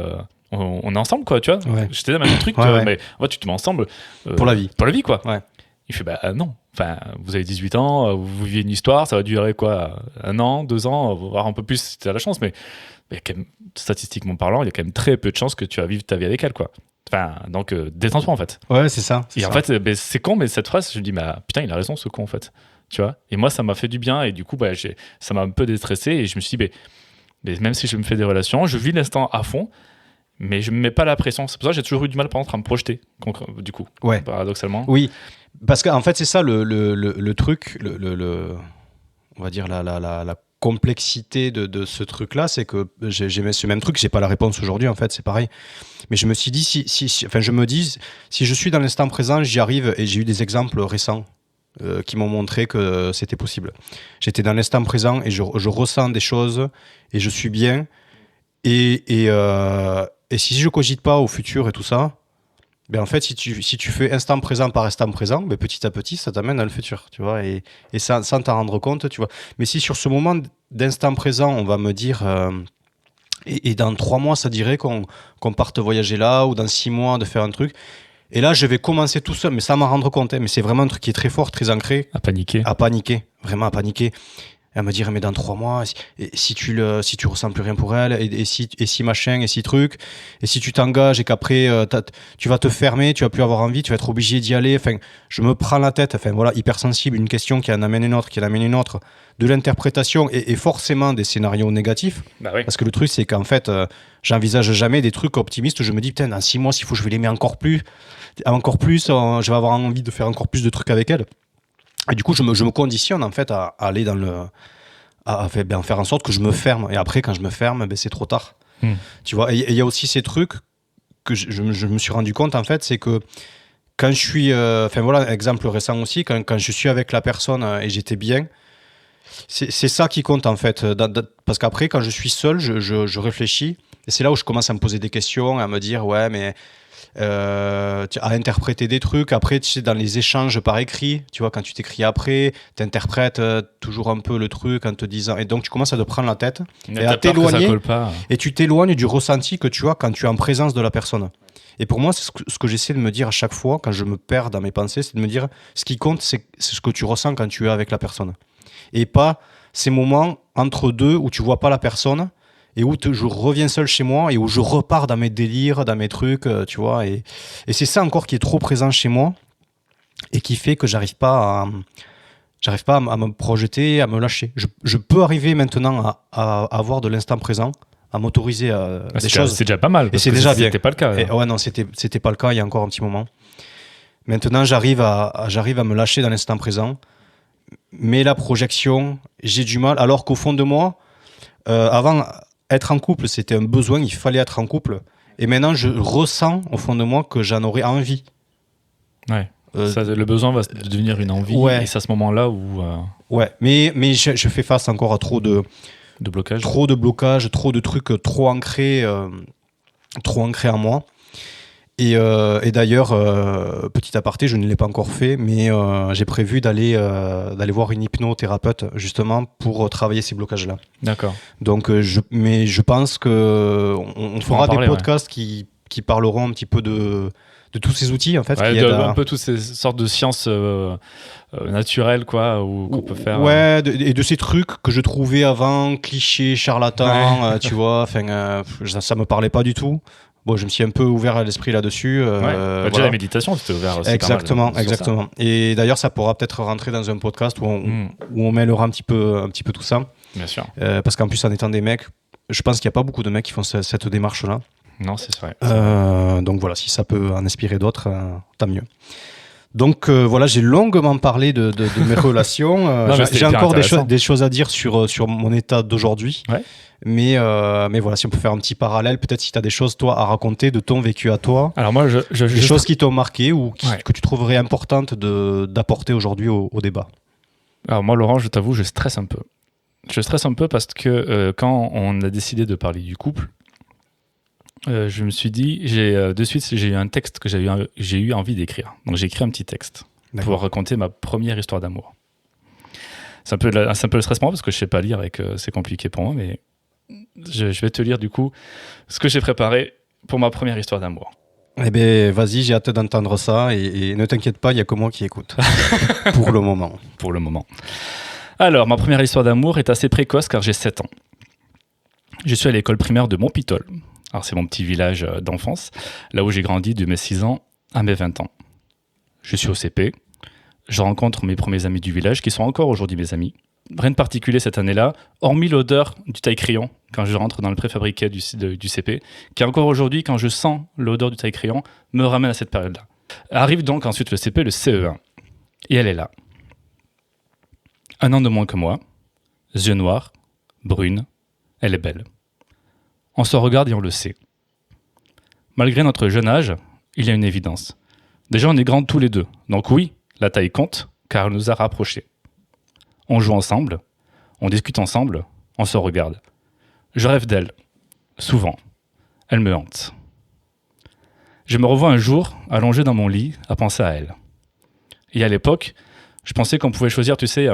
on est ensemble, quoi, tu vois. Ouais. J'étais dans le même truc, mais en fait, tu te mets ensemble. Pour la vie. Pour la vie, quoi. Ouais. Il fait, non. Enfin, vous avez 18 ans, vous vivez une histoire, ça va durer quoi 1 an, 2 ans, voire un peu plus si tu as la chance, mais quand même, statistiquement parlant, il y a quand même très peu de chances que tu vas vivre ta vie avec elle, quoi. Enfin, donc, détends-toi, en fait. Ouais, c'est ça. Et en fait, c'est con, mais cette phrase, je me dis, putain, il a raison, ce con, en fait. Tu vois, et moi ça m'a fait du bien et du coup ça m'a un peu déstressé et je me suis dit mais même si je me fais des relations, je vis l'instant à fond, mais je me mets pas la pression. C'est pour ça que j'ai toujours eu du mal par contre à me projeter, du coup, paradoxalement. Oui, parce qu'en fait c'est ça le truc, on va dire la complexité de ce truc-là, c'est que j'ai ce même truc, j'ai pas la réponse aujourd'hui en fait, c'est pareil. Mais je me suis dit si je suis dans l'instant présent, j'y arrive et j'ai eu des exemples récents. Qui m'ont montré que c'était possible. J'étais dans l'instant présent et je ressens des choses et je suis bien. Et si je cogite pas au futur et tout ça, ben en fait, si tu fais instant présent par instant présent, ben petit à petit, ça t'amène dans le futur, tu vois, et sans t'en rendre compte, tu vois. Mais si sur ce moment d'instant présent, on va me dire... et dans 3 mois, ça dirait qu'on parte voyager là, ou dans 6 mois, de faire un truc... Et là, je vais commencer tout seul, mais sans m'en rendre compte. Mais c'est vraiment un truc qui est très fort, très ancré. À paniquer. Vraiment à paniquer. Et à me dire, mais dans 3 mois, si tu ressens plus rien pour elle, et si machin, et si truc, et si tu t'engages et qu'après, tu vas te fermer, tu vas plus avoir envie, tu vas être obligé d'y aller. Enfin, je me prends la tête. Enfin, voilà, hypersensible, une question qui en amène une autre, de l'interprétation et forcément des scénarios négatifs. Bah oui. Parce que le truc, c'est qu'en fait, j'envisage jamais des trucs optimistes où je me dis, putain, dans 6 mois, s'il faut, je vais l'aimer encore plus, je vais avoir envie de faire encore plus de trucs avec elle. Et du coup, je me conditionne en fait à aller faire en sorte que je me ferme. Et après, quand je me ferme, c'est trop tard. Tu vois, et il y a aussi ces trucs que je me suis rendu compte, en fait, c'est que quand je suis... exemple récent aussi, quand je suis avec la personne et j'étais bien, c'est ça qui compte, en fait. Parce qu'après, quand je suis seul, je réfléchis. Et c'est là où je commence à me poser des questions, à me dire, ouais, mais... à interpréter des trucs. Après, tu sais, dans les échanges par écrit, tu vois, quand tu t'écris après, tu interprètes toujours un peu le truc en te disant... Et donc, tu commences à te prendre la tête et à t'éloigner. Et tu t'éloignes du ressenti que tu as quand tu es en présence de la personne. Et pour moi, c'est ce que j'essaie de me dire à chaque fois quand je me perds dans mes pensées, c'est de me dire, ce qui compte, c'est ce que tu ressens quand tu es avec la personne. Et pas ces moments entre deux où tu vois pas la personne et où je reviens seul chez moi et où je repars dans mes délires, dans mes trucs, tu vois. Et c'est ça encore qui est trop présent chez moi et qui fait que j'arrive pas à me projeter, à me lâcher. Je peux arriver maintenant à avoir de l'instant présent, à m'autoriser des choses. C'est déjà pas mal. Et c'est déjà bien. C'était pas le cas. Et, ouais, non, c'était pas le cas il y a encore un petit moment. Maintenant, j'arrive à me lâcher dans l'instant présent. Mais la projection, j'ai du mal. Alors qu'au fond de moi, avant, être en couple, c'était un besoin, il fallait être en couple. Et maintenant, je ressens au fond de moi que j'en aurais envie. Ouais. Le besoin va devenir une envie. Ouais. Et c'est à ce moment-là où... Ouais, mais je fais face encore à trop de blocages. Trop de blocages, trop de trucs trop ancrés en moi. Et d'ailleurs, petit aparté, je ne l'ai pas encore fait, mais j'ai prévu d'aller voir une hypnothérapeute justement pour travailler ces blocages-là. D'accord. Donc, je pense qu'on fera des podcasts qui parleront un petit peu de tous ces outils en fait. Un peu toutes ces sortes de sciences naturelles quoi, qu'on peut faire. Ouais, et de ces trucs que je trouvais avant clichés, charlatans, tu vois. Ça me parlait pas du tout. Bon, je me suis un peu ouvert à l'esprit là-dessus. Déjà la méditation, tu t'es ouvert aussi. Exactement. Et d'ailleurs, ça pourra peut-être rentrer dans un podcast où on mêlera un petit peu tout ça. Bien sûr. Parce qu'en plus, en étant des mecs, je pense qu'il n'y a pas beaucoup de mecs qui font cette démarche-là. Non, c'est vrai. Donc voilà, si ça peut en inspirer d'autres, tant mieux. Donc voilà, j'ai longuement parlé de mes relations. J'ai encore des choses à dire sur mon état d'aujourd'hui. Ouais. Mais voilà, si on peut faire un petit parallèle, peut-être si tu as des choses, toi, à raconter de ton vécu à toi. Alors moi, des choses qui t'ont marqué ou que tu trouverais importantes d'apporter aujourd'hui au débat. Alors moi, Laurent, je t'avoue, je stresse un peu. Je stresse un peu parce que quand on a décidé de parler du couple, je me suis dit, de suite, j'ai eu un texte que j'ai eu envie d'écrire. Donc j'ai écrit un petit texte pour raconter ma première histoire d'amour. C'est un peu le stress pour moi parce que je sais pas lire et que c'est compliqué pour moi, mais je vais te lire du coup ce que j'ai préparé pour ma première histoire d'amour. Eh bien, vas-y, j'ai hâte d'entendre ça et ne t'inquiète pas, il n'y a que moi qui écoute. Pour le moment. Pour le moment. Alors, ma première histoire d'amour est assez précoce car j'ai 7 ans. Je suis à l'école primaire de Montpitol. Alors, c'est mon petit village d'enfance, là où j'ai grandi de mes 6 ans à mes 20 ans. Je suis au CP. Je rencontre mes premiers amis du village qui sont encore aujourd'hui mes amis. Rien de particulier cette année-là, hormis l'odeur du taille-crayon quand je rentre dans le préfabriqué du CP, qui encore aujourd'hui, quand je sens l'odeur du taille-crayon, me ramène à cette période-là. Arrive donc ensuite le CP, le CE1. Et elle est là. 1 an de moins que moi, yeux noirs, brune, elle est belle. On se regarde et on le sait. Malgré notre jeune âge, il y a une évidence. Déjà, on est grands tous les deux, donc oui, la taille compte, car elle nous a rapprochés. On joue ensemble, on discute ensemble, on se regarde. Je rêve d'elle, souvent. Elle me hante. Je me revois un jour, allongé dans mon lit, à penser à elle. Et à l'époque, je pensais qu'on pouvait choisir, tu sais,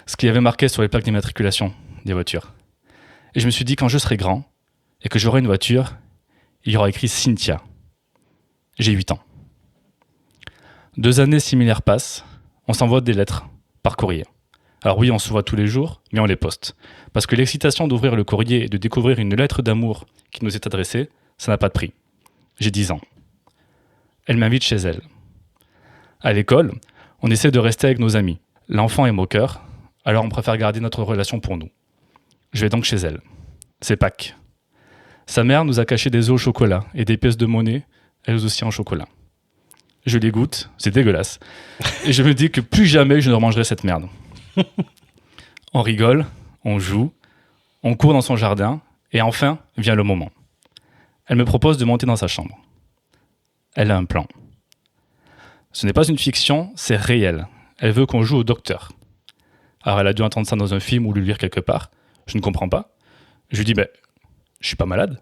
ce qu'il y avait marqué sur les plaques d'immatriculation des voitures. Et je me suis dit, quand je serai grand, et que j'aurai une voiture, il y aura écrit Cynthia. J'ai 8 ans. 2 années similaires passent, on s'envoie des lettres, par courrier. Alors oui, on se voit tous les jours, mais on les poste. Parce que l'excitation d'ouvrir le courrier et de découvrir une lettre d'amour qui nous est adressée, ça n'a pas de prix. J'ai 10 ans. Elle m'invite chez elle. À l'école, on essaie de rester avec nos amis. L'enfant est moqueur, alors on préfère garder notre relation pour nous. Je vais donc chez elle. C'est Pâques. Sa mère nous a caché des œufs au chocolat et des pièces de monnaie, elles aussi en chocolat. Je les goûte, c'est dégueulasse. Et je me dis que plus jamais je ne remangerai cette merde. On rigole, on joue, on court dans son jardin, et enfin vient le moment. Elle me propose de monter dans sa chambre. Elle a un plan. Ce n'est pas une fiction, c'est réel. Elle veut qu'on joue au docteur. Alors elle a dû entendre ça dans un film ou le lire quelque part. Je ne comprends pas. Je lui dis, je suis pas malade,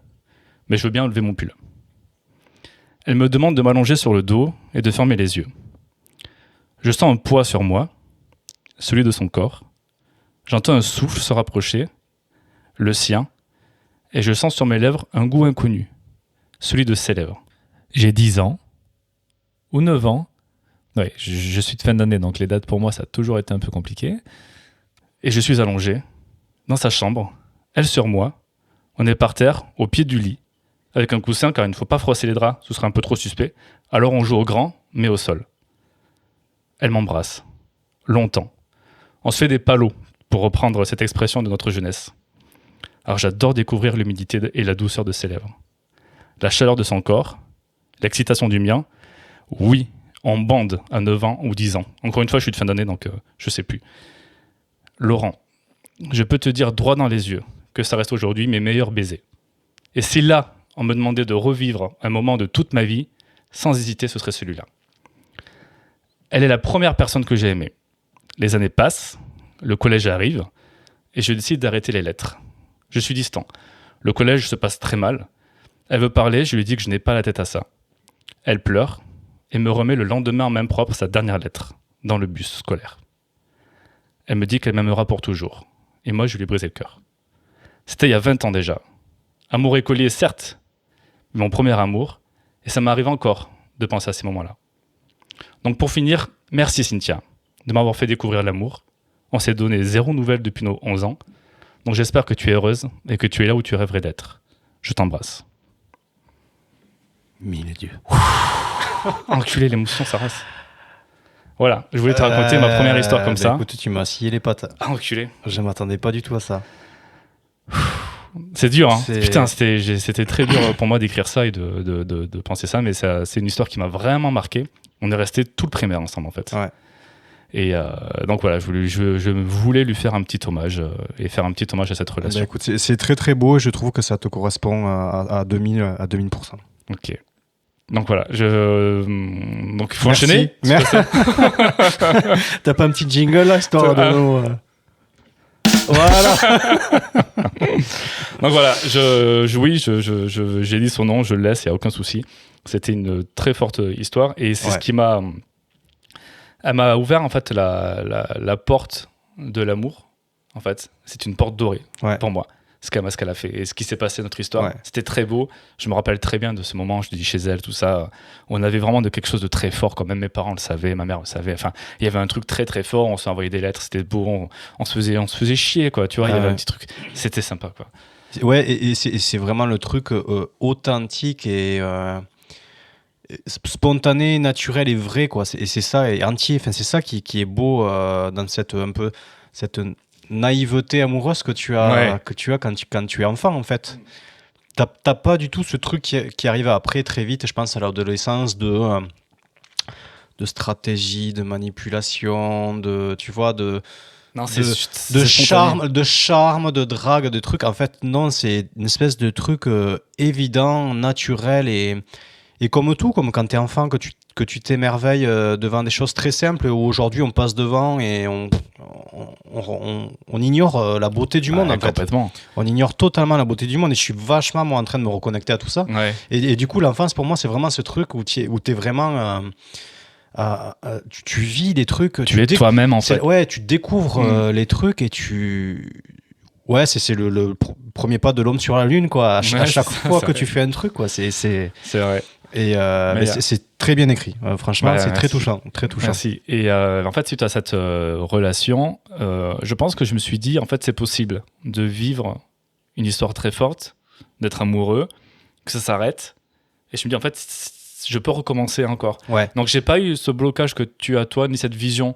mais je veux bien enlever mon pull. Elle me demande de m'allonger sur le dos et de fermer les yeux. Je sens un poids sur moi, celui de son corps. J'entends un souffle se rapprocher, le sien, et je sens sur mes lèvres un goût inconnu, celui de ses lèvres. J'ai 10 ans, ou 9 ans. Ouais, je suis de fin d'année, donc les dates pour moi, ça a toujours été un peu compliqué. Et je suis allongé, dans sa chambre, elle sur moi. On est par terre, au pied du lit, avec un coussin, car il ne faut pas froisser les draps, ce serait un peu trop suspect. Alors on joue au grand, mais au sol. Elle m'embrasse, longtemps. On se fait des palos, pour reprendre cette expression de notre jeunesse. Alors j'adore découvrir l'humidité et la douceur de ses lèvres. La chaleur de son corps, l'excitation du mien. Oui, on bande à 9 ans ou 10 ans. Encore une fois, je suis de fin d'année, donc je sais plus. Laurent, je peux te dire droit dans les yeux que ça reste aujourd'hui mes meilleurs baisers. Et si là, on me demandait de revivre un moment de toute ma vie, sans hésiter, ce serait celui-là. Elle est la première personne que j'ai aimée. Les années passent, le collège arrive, et je décide d'arrêter les lettres. Je suis distant. Le collège se passe très mal. Elle veut parler, je lui dis que je n'ai pas la tête à ça. Elle pleure et me remet le lendemain en main propre sa dernière lettre, dans le bus scolaire. Elle me dit qu'elle m'aimera pour toujours. Et moi, je lui ai brisé le cœur. C'était il y a 20 ans déjà. Amour écolier, certes, mais mon premier amour, et ça m'arrive encore de penser à ces moments-là. Donc pour finir, merci Cynthia de m'avoir fait découvrir l'amour. On s'est donné 0 nouvelles depuis nos 11 ans. Donc j'espère que tu es heureuse et que tu es là où tu rêverais d'être. Je t'embrasse. Mille dieux. Enculé, l'émotion, ça reste. Voilà, je voulais te raconter ma première histoire comme ça. Écoute, tu m'as scié les pattes. Ah, enculé. Je m'attendais pas du tout à ça. C'est dur, hein. Putain, c'était très dur pour moi d'écrire ça et de penser ça, mais c'est une histoire qui m'a vraiment marqué. On est resté tout le primaire ensemble, en fait. Ouais. Et donc voilà, je voulais lui faire un petit hommage et faire un petit hommage à cette relation. Écoute, c'est très très beau et je trouve que ça te correspond à 2000%. Ok. Donc voilà, donc il faut Merci. enchaîner. Merci. T'as pas un petit jingle là, histoire de nous Voilà. Donc voilà, j'ai dit son nom, je le laisse, il n'y a aucun souci. C'était une très forte histoire et c'est ce qui m'a... Elle m'a ouvert en fait la porte de l'amour. En fait, c'est une porte dorée pour moi. Ce qu'elle a fait et ce qui s'est passé dans notre histoire, c'était très beau. Je me rappelle très bien de ce moment. Je dis chez elle, tout ça. On avait vraiment de quelque chose de très fort. Quand même, mes parents le savaient, ma mère le savait. Enfin, il y avait un truc très très fort. On s'est envoyé des lettres. C'était beau. On se faisait chier, quoi. Tu vois, il y avait un petit truc. C'était sympa, quoi. Ouais, et c'est vraiment le truc authentique et spontané, naturel et vrai, quoi. Et c'est ça, et entier. Enfin, c'est ça qui est beau dans cette naïveté amoureuse que tu as quand tu es enfant, en fait. T'as pas du tout ce truc qui arrive après très vite, je pense à l'adolescence, de stratégie, de manipulation, charme, de drague, de trucs. En fait, non, c'est une espèce de truc évident, naturel et comme tout, comme quand t'es enfant, que tu t'émerveilles devant des choses très simples où aujourd'hui on passe devant et on ignore la beauté du monde, en complètement. fait. On ignore totalement la beauté du monde et je suis vachement moi en train de me reconnecter à tout ça. Ouais. Et du coup, l'enfance pour moi c'est vraiment ce truc où t'es vraiment tu vis des trucs. Tu es toi-même en fait. Ouais, tu découvres les trucs et tu... Ouais, c'est le premier pas de l'homme sur la lune, quoi. À chaque fois que tu fais un truc, quoi. C'est vrai. Et c'est très bien écrit. Franchement, c'est très touchant, très touchant. Merci. Et en fait, suite à cette relation, je pense que je me suis dit, en fait, c'est possible de vivre une histoire très forte, d'être amoureux, que ça s'arrête. Et je me dis, en fait, je peux recommencer encore. Ouais. Donc, j'ai pas eu ce blocage que tu as, toi, ni cette vision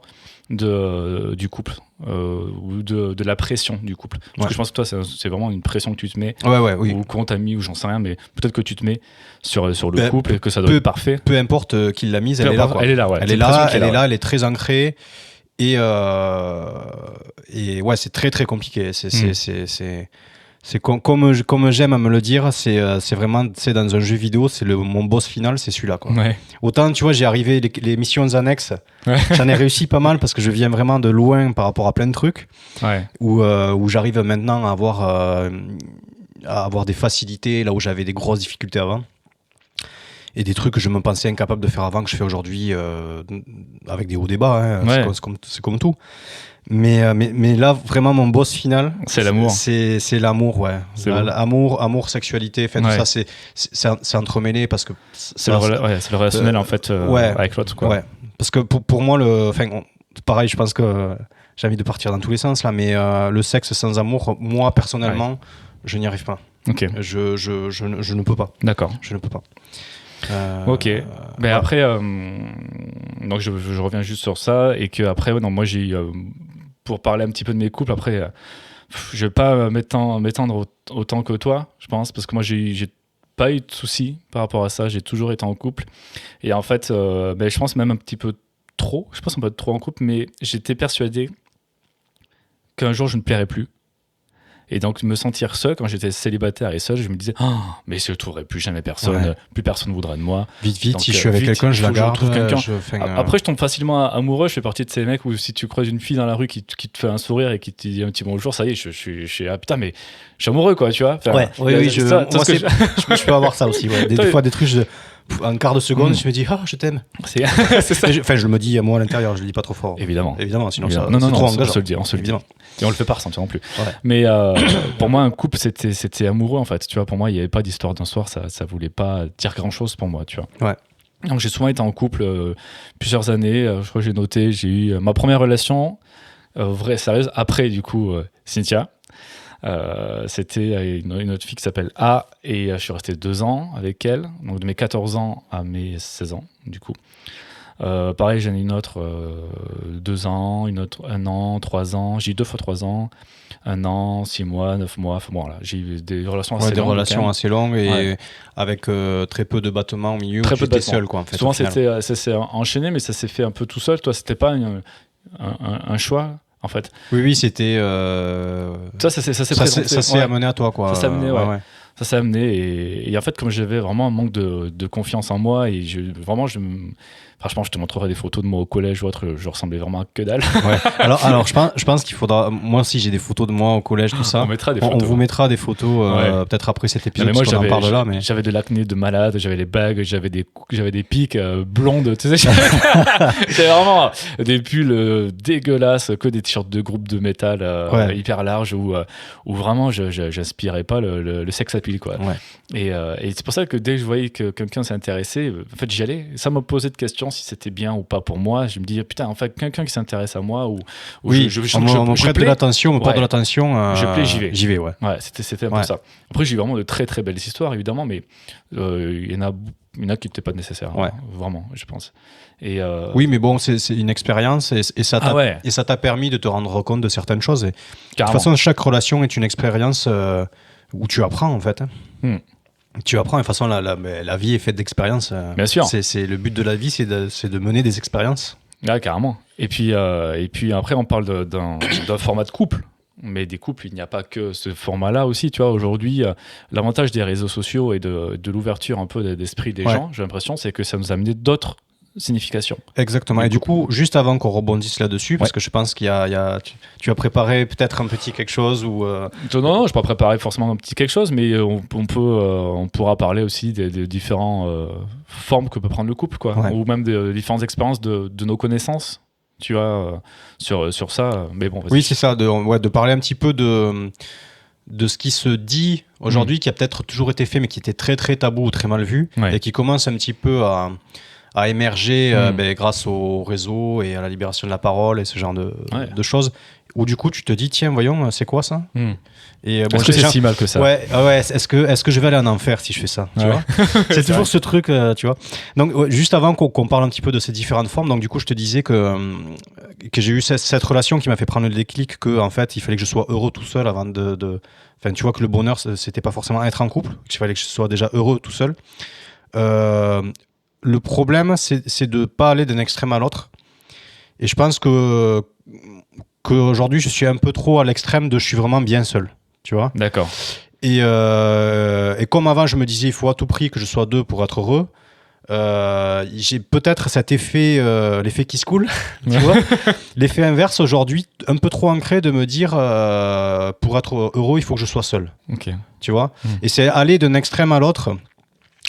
du couple ou de la pression du couple. Parce que je pense que toi, c'est vraiment une pression que tu te mets ou qu'on t'a mis ou j'en sais rien, mais peut-être que tu te mets sur le couple et que ça doit être parfait. Peu importe qui l'a mise, elle est là. Quoi. Elle est là, ouais. Elle est là, elle est très ancrée. Et ouais, c'est très très compliqué. C'est comme j'aime à me le dire, c'est vraiment, dans un jeu vidéo, mon boss final, c'est celui-là, quoi. Ouais. Autant, tu vois, j'ai arrivé les missions annexes, Ouais. j'en ai réussi pas mal parce que je viens vraiment de loin par rapport à plein de trucs, Ouais. où j'arrive maintenant à avoir des facilités là où j'avais des grosses difficultés avant. Et des trucs que je me pensais incapable de faire avant, que je fais aujourd'hui avec des hauts débats, hein. Ouais. C'est comme tout. Mais là, vraiment, mon boss final, C'est l'amour. C'est l'amour, ouais. Amour, sexualité, tout Ouais. ça, c'est entremêlé parce que C'est le relationnel en fait ouais, avec l'autre, quoi. ouais. Parce que pour moi, pareil, je pense que j'ai envie de partir dans tous les sens là, mais le sexe sans amour, moi personnellement, je n'y arrive pas. Ok. Je ne peux pas. D'accord. Je ne peux pas. Ok. Mais après, donc je reviens juste sur ça et que après, non, moi j'ai pour parler un petit peu de mes couples. Après, je vais pas m'étendre autant que toi, je pense, parce que moi j'ai pas eu de soucis par rapport à ça. J'ai toujours été en couple et en fait, je pense même un petit peu trop. Je pense un peu trop en couple, mais j'étais persuadé qu'un jour je ne plairais plus. Et donc, me sentir seul, quand j'étais célibataire et seul, je me disais, mais je ne trouverai plus jamais personne, plus personne ne voudra de moi. Vite, donc, si je suis avec quelqu'un, je la garde. Après, je tombe facilement amoureux, je fais partie de ces mecs où si tu croises une fille dans la rue qui te fait un sourire et qui te dit un petit bonjour, ça y est, je suis ah putain, mais je suis amoureux, quoi, tu vois. Enfin, je peux avoir ça aussi. Ouais. Des fois, des trucs, en quart de seconde, je me dis, je t'aime. C'est ça. Enfin, je le dis à moi à l'intérieur, je le dis pas trop fort. Évidemment, sinon ça, c'est trop engageant. On se le dit, évidemment. Et on le fait pas ressentir non plus. Ouais. Mais pour moi, un couple, c'était amoureux en fait. Tu vois, pour moi, il n'y avait pas d'histoire d'un soir, ça voulait pas dire grand chose pour moi, tu vois. Ouais. Donc j'ai souvent été en couple plusieurs années. Je crois que j'ai noté, j'ai eu ma première relation vraie, sérieuse, après du coup Cynthia. C'était une autre fille qui s'appelle A et je suis resté 2 ans avec elle, donc de mes 14 ans à mes 16 ans du coup. Pareil, j'en ai une autre 2 ans, une autre 1 an, 3 ans. J'ai eu 2 fois 3 ans, 1 an, 6 mois, 9 mois. Enfin bon, là, j'ai eu des relations assez longues. Des relations assez longues et avec très peu de battements au milieu. Très peu de battements. Seul, quoi, en fait. Souvent, ça s'est enchaîné, mais ça s'est fait un peu tout seul. Toi, c'était pas un choix, en fait. Oui, c'était. Ça s'est amené à toi, quoi. Ça s'est amené, ouais. Ça s'est amené et en fait, comme j'avais vraiment un manque de confiance en moi et franchement, je te montrerai des photos de moi au collège ou autre, je ressemblais vraiment à que dalle. Ouais. Alors je pense qu'il faudra. Moi aussi, j'ai des photos de moi au collège, tout ça. On vous mettra des photos peut-être après cet épisode, parce qu'on en parle là. Mais j'avais de l'acné de malade, j'avais les bagues, j'avais des pics blondes, tu sais. J'avais vraiment des pulls dégueulasses, que des t-shirts de groupe de métal hyper larges où vraiment j'aspirais pas le sex appeal, quoi. Ouais. Et c'est pour ça que dès que je voyais que quelqu'un s'intéressait, en fait, j'y allais. Ça m'a posé de questions si c'était bien ou pas pour moi. Je me dis, putain, en fait, quelqu'un qui s'intéresse à moi, ou oui, on prête de l'attention, on me porte de l'attention. J'y vais. Ouais. C'était un peu ça. Après, j'ai eu vraiment de très très belles histoires, évidemment, mais il y en a qui n'étaient pas nécessaires, vraiment, je pense. Oui, mais bon, c'est une expérience et ça t'a permis de te rendre compte de certaines choses. Et de toute façon, chaque relation est une expérience où tu apprends, en fait. Tu apprends, de toute façon, la vie est faite d'expériences. Bien sûr. C'est le but de la vie, c'est de mener des expériences. Ah, carrément. Et puis après, on parle d'un format de couple. Mais des couples, il n'y a pas que ce format-là aussi. Tu vois, aujourd'hui, l'avantage des réseaux sociaux et de l'ouverture un peu d'esprit des gens, j'ai l'impression, c'est que ça nous a amené d'autres signification. Exactement. Et du coup, juste avant qu'on rebondisse là-dessus, parce que je pense qu'il y a tu as préparé peut-être un petit quelque chose ou Non, je n'ai pas préparé forcément un petit quelque chose, mais on pourra parler aussi des différentes formes que peut prendre le couple, quoi, ou même des différentes expériences de nos connaissances, tu vois, sur ça. Mais bon. Oui, c'est ça, de parler un petit peu de ce qui se dit aujourd'hui, qui a peut-être toujours été fait, mais qui était très très tabou ou très mal vu, et qui commence un petit peu à émerger grâce au réseau et à la libération de la parole et ce genre de choses, où du coup tu te dis tiens voyons c'est quoi ça et est-ce que c'est si mal que ça? Est-ce que je vais aller en enfer si je fais ça, tu vois. C'est toujours ce truc, tu vois. Donc juste avant qu'on parle un petit peu de ces différentes formes, donc du coup je te disais que j'ai eu cette relation qui m'a fait prendre le déclic que en fait il fallait que je sois heureux tout seul avant enfin tu vois que le bonheur c'était pas forcément être en couple, qu'il fallait que je sois déjà heureux tout seul. Le problème, c'est de ne pas aller d'un extrême à l'autre Et je pense qu'aujourd'hui, je suis un peu trop à l'extrême de je suis vraiment bien seul, tu vois. D'accord. Et comme avant, je me disais, il faut à tout prix que je sois deux pour être heureux. J'ai peut-être cet effet, l'effet qui se coule, tu vois. L'effet inverse aujourd'hui, un peu trop ancré de me dire, pour être heureux, il faut que je sois seul. Ok. Tu vois. Et c'est aller d'un extrême à l'autre.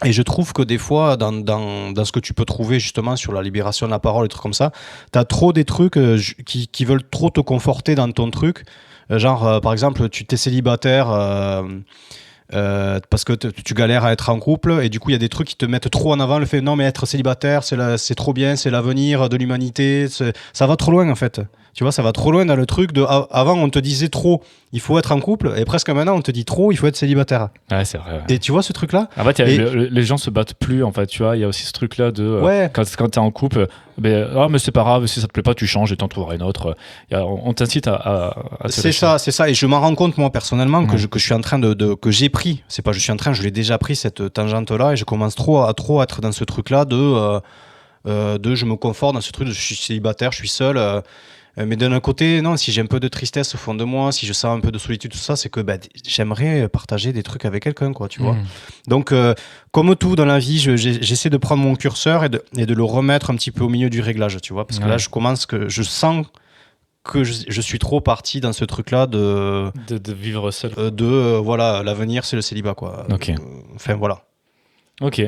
Et je trouve que des fois, dans ce que tu peux trouver justement sur la libération de la parole, des trucs comme ça, t'as trop des trucs qui veulent trop te conforter dans ton truc. Genre, par exemple, tu t'es célibataire parce que tu galères à être en couple, et du coup, il y a des trucs qui te mettent trop en avant le fait non, mais être célibataire, c'est trop bien, c'est l'avenir de l'humanité. Ça va trop loin en fait. Tu vois, ça va trop loin dans le truc de. Avant, on te disait trop, il faut être en couple, et presque maintenant, on te dit trop, il faut être célibataire. Ouais, c'est vrai. Ouais. Et tu vois ce truc-là? En fait, les gens se battent plus, en fait, tu vois. Il y a aussi ce truc-là de. Ouais. Quand t'es en couple, mais c'est pas grave, si ça te plaît pas, tu changes et t'en trouveras une autre. On t'incite à te C'est ça. Et je m'en rends compte, moi, personnellement, que je suis en train que j'ai pris. C'est pas je suis en train, je l'ai déjà pris, cette tangente-là, et je commence trop à être dans ce truc-là de je me conforte dans ce truc de je suis célibataire, je suis seul. Mais d'un côté, non, si j'ai un peu de tristesse au fond de moi, si je sens un peu de solitude, tout ça, c'est que j'aimerais partager des trucs avec quelqu'un, quoi, tu vois. Donc, comme tout dans la vie, j'essaie de prendre mon curseur et de le remettre un petit peu au milieu du réglage, tu vois. Parce que là, je sens que je suis trop parti dans ce truc-là de vivre seul. Voilà, l'avenir, c'est le célibat, quoi. Ok. Enfin, voilà. Ok.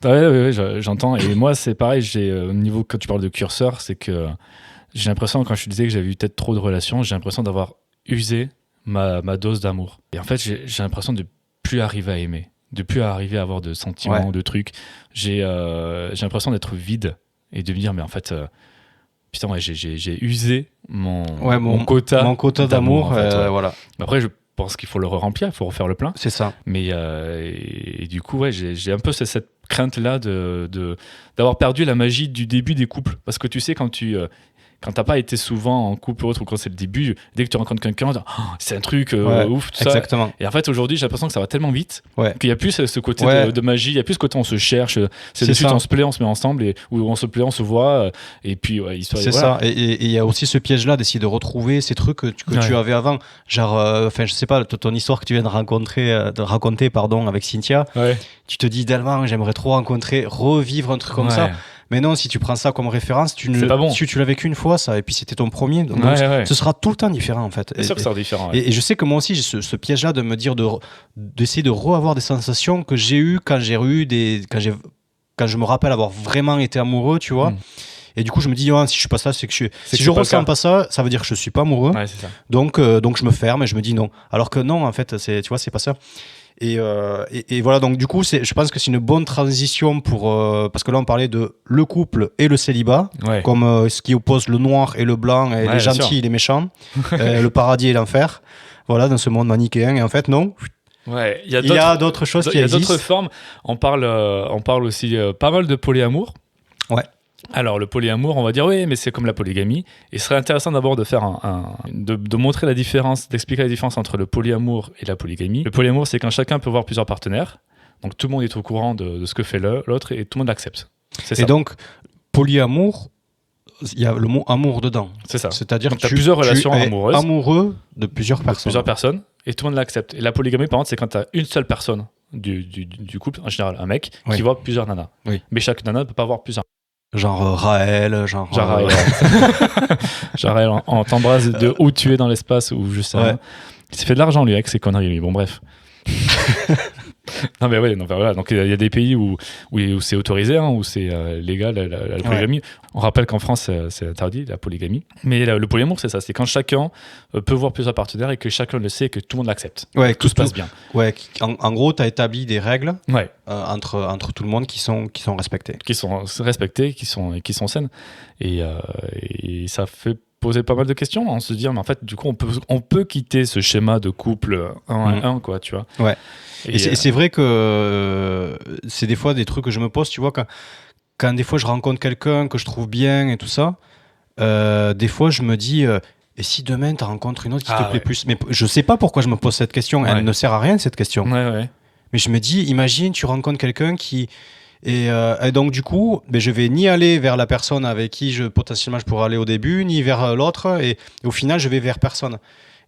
Ouais, j'entends. Et moi, c'est pareil, au niveau, quand tu parles de curseur, c'est que j'ai l'impression, quand je te disais que j'avais eu peut-être trop de relations, j'ai l'impression d'avoir usé ma dose d'amour. Et en fait, j'ai l'impression de plus arriver à aimer, de plus arriver à avoir de sentiments, de trucs. J'ai l'impression d'être vide et de me dire, mais en fait, putain, ouais, j'ai usé mon quota d'amour. En fait, voilà. Après, je pense qu'il faut le remplir, il faut refaire le plein. C'est ça. Mais et du coup, ouais, j'ai un peu cette crainte-là d'avoir perdu la magie du début des couples. Parce que tu sais, quand t'as pas été souvent en couple ou autre, ou quand c'est le début, dès que tu rencontres quelqu'un, c'est un truc ouf, tout exactement. ça. Et en fait, aujourd'hui, j'ai l'impression que ça va tellement vite qu'il n'y a plus ce côté de magie, il n'y a plus ce côté on se cherche, c'est de suite on se plaît, on se met ensemble, ou on se plaît, on se voit, et puis histoire. C'est ça. Et il y a aussi ce piège-là d'essayer de retrouver ces trucs que tu avais avant. Genre, je sais pas, ton histoire que tu viens de raconter, avec Cynthia. Ouais. Tu te dis tellement, j'aimerais trop revivre un truc comme ça. Mais non, si tu prends ça comme référence, c'est pas bon. Si tu l'as vécu une fois, ça, et puis c'était ton premier, donc ce sera tout le temps différent en fait. C'est sûr que ça sera différent. Et je sais que moi aussi, j'ai ce piège-là de me dire d'essayer de re-avoir des sensations que j'ai eues quand je me rappelle avoir vraiment été amoureux, tu vois. Et du coup, je me dis, si je suis pas ça, c'est que si je ressens pas ça, ça veut dire que je suis pas amoureux. Ouais, c'est ça. Donc je me ferme et je me dis non. Alors que non, en fait, tu vois, c'est pas ça. Et voilà, donc du coup, je pense que c'est une bonne transition parce que là, on parlait de le couple et le célibat, comme ce qui oppose le noir et le blanc, et les gentils et les méchants, le paradis et l'enfer. Voilà, dans ce monde manichéen. Et en fait, non. Ouais, il y a d'autres choses qui existent. Il y a d'autres formes. On parle aussi pas mal de polyamour. Ouais. Alors, le polyamour, on va dire oui, mais c'est comme la polygamie. Et ce serait intéressant d'abord de faire de montrer la différence, d'expliquer la différence entre le polyamour et la polygamie. Le polyamour, c'est quand chacun peut avoir plusieurs partenaires. Donc, tout le monde est au courant de ce que fait l'autre et tout le monde l'accepte. C'est ça. Et donc, polyamour, il y a le mot amour dedans. C'est ça. C'est-à-dire que tu as plusieurs relations amoureuses. Amoureux de plusieurs personnes. Et tout le monde l'accepte. Et la polygamie, par contre, c'est quand tu as une seule personne du couple, en général un mec, qui voit plusieurs nanas. Oui. Mais chaque nana ne peut pas avoir plusieurs. Genre Raël, Raël on t'embrasse de où tu es dans l'espace, ou je sais rien. Il s'est fait de l'argent lui avec ses conneries, lui. Bon bref. Non mais ouais, voilà. Donc il y a des pays où c'est autorisé, où c'est légal la polygamie. On rappelle qu'en France c'est interdit la polygamie. Mais le polyamour c'est ça, c'est quand chacun peut voir plusieurs partenaires et que chacun le sait et que tout le monde l'accepte. Ouais, que tout se passe bien. Ouais, en gros tu as établi des règles entre tout le monde qui sont respectées. Qui sont respectées, qui sont saines. Et ça fait poser pas mal de questions, on se dit mais en fait du coup on peut quitter ce schéma de couple 1 à 1 quoi, tu vois. Ouais. Et c'est vrai que c'est des fois des trucs que je me pose, tu vois, quand des fois je rencontre quelqu'un que je trouve bien et tout ça, des fois je me dis et si demain tu rencontres une autre qui te plaît plus, mais je sais pas pourquoi je me pose cette question, elle ne sert à rien cette question. Ouais. Mais je me dis, imagine tu rencontres quelqu'un qui Et donc du coup, je vais ni aller vers la personne avec qui potentiellement je pourrais aller au début, ni vers l'autre, et au final je vais vers personne.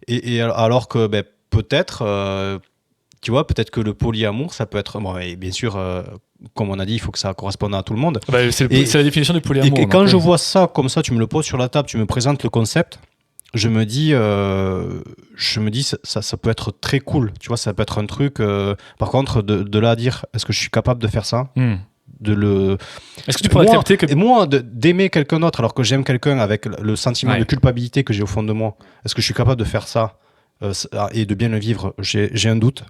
Et alors que peut-être, tu vois, peut-être que le polyamour, ça peut être, bon, et bien sûr, comme on a dit, il faut que ça corresponde à tout le monde. C'est la définition du polyamour. Et quand je vois ça comme ça, tu me le poses sur la table, tu me présentes le concept, je me dis ça peut être très cool, tu vois, ça peut être un truc. Par contre, de là à dire, est-ce que je suis capable de faire ça, Est-ce que tu pourrais accepter que... Et moi, d'aimer quelqu'un d'autre alors que j'aime quelqu'un avec le sentiment de culpabilité que j'ai au fond de moi, est-ce que je suis capable de faire ça et de bien le vivre? J'ai un doute.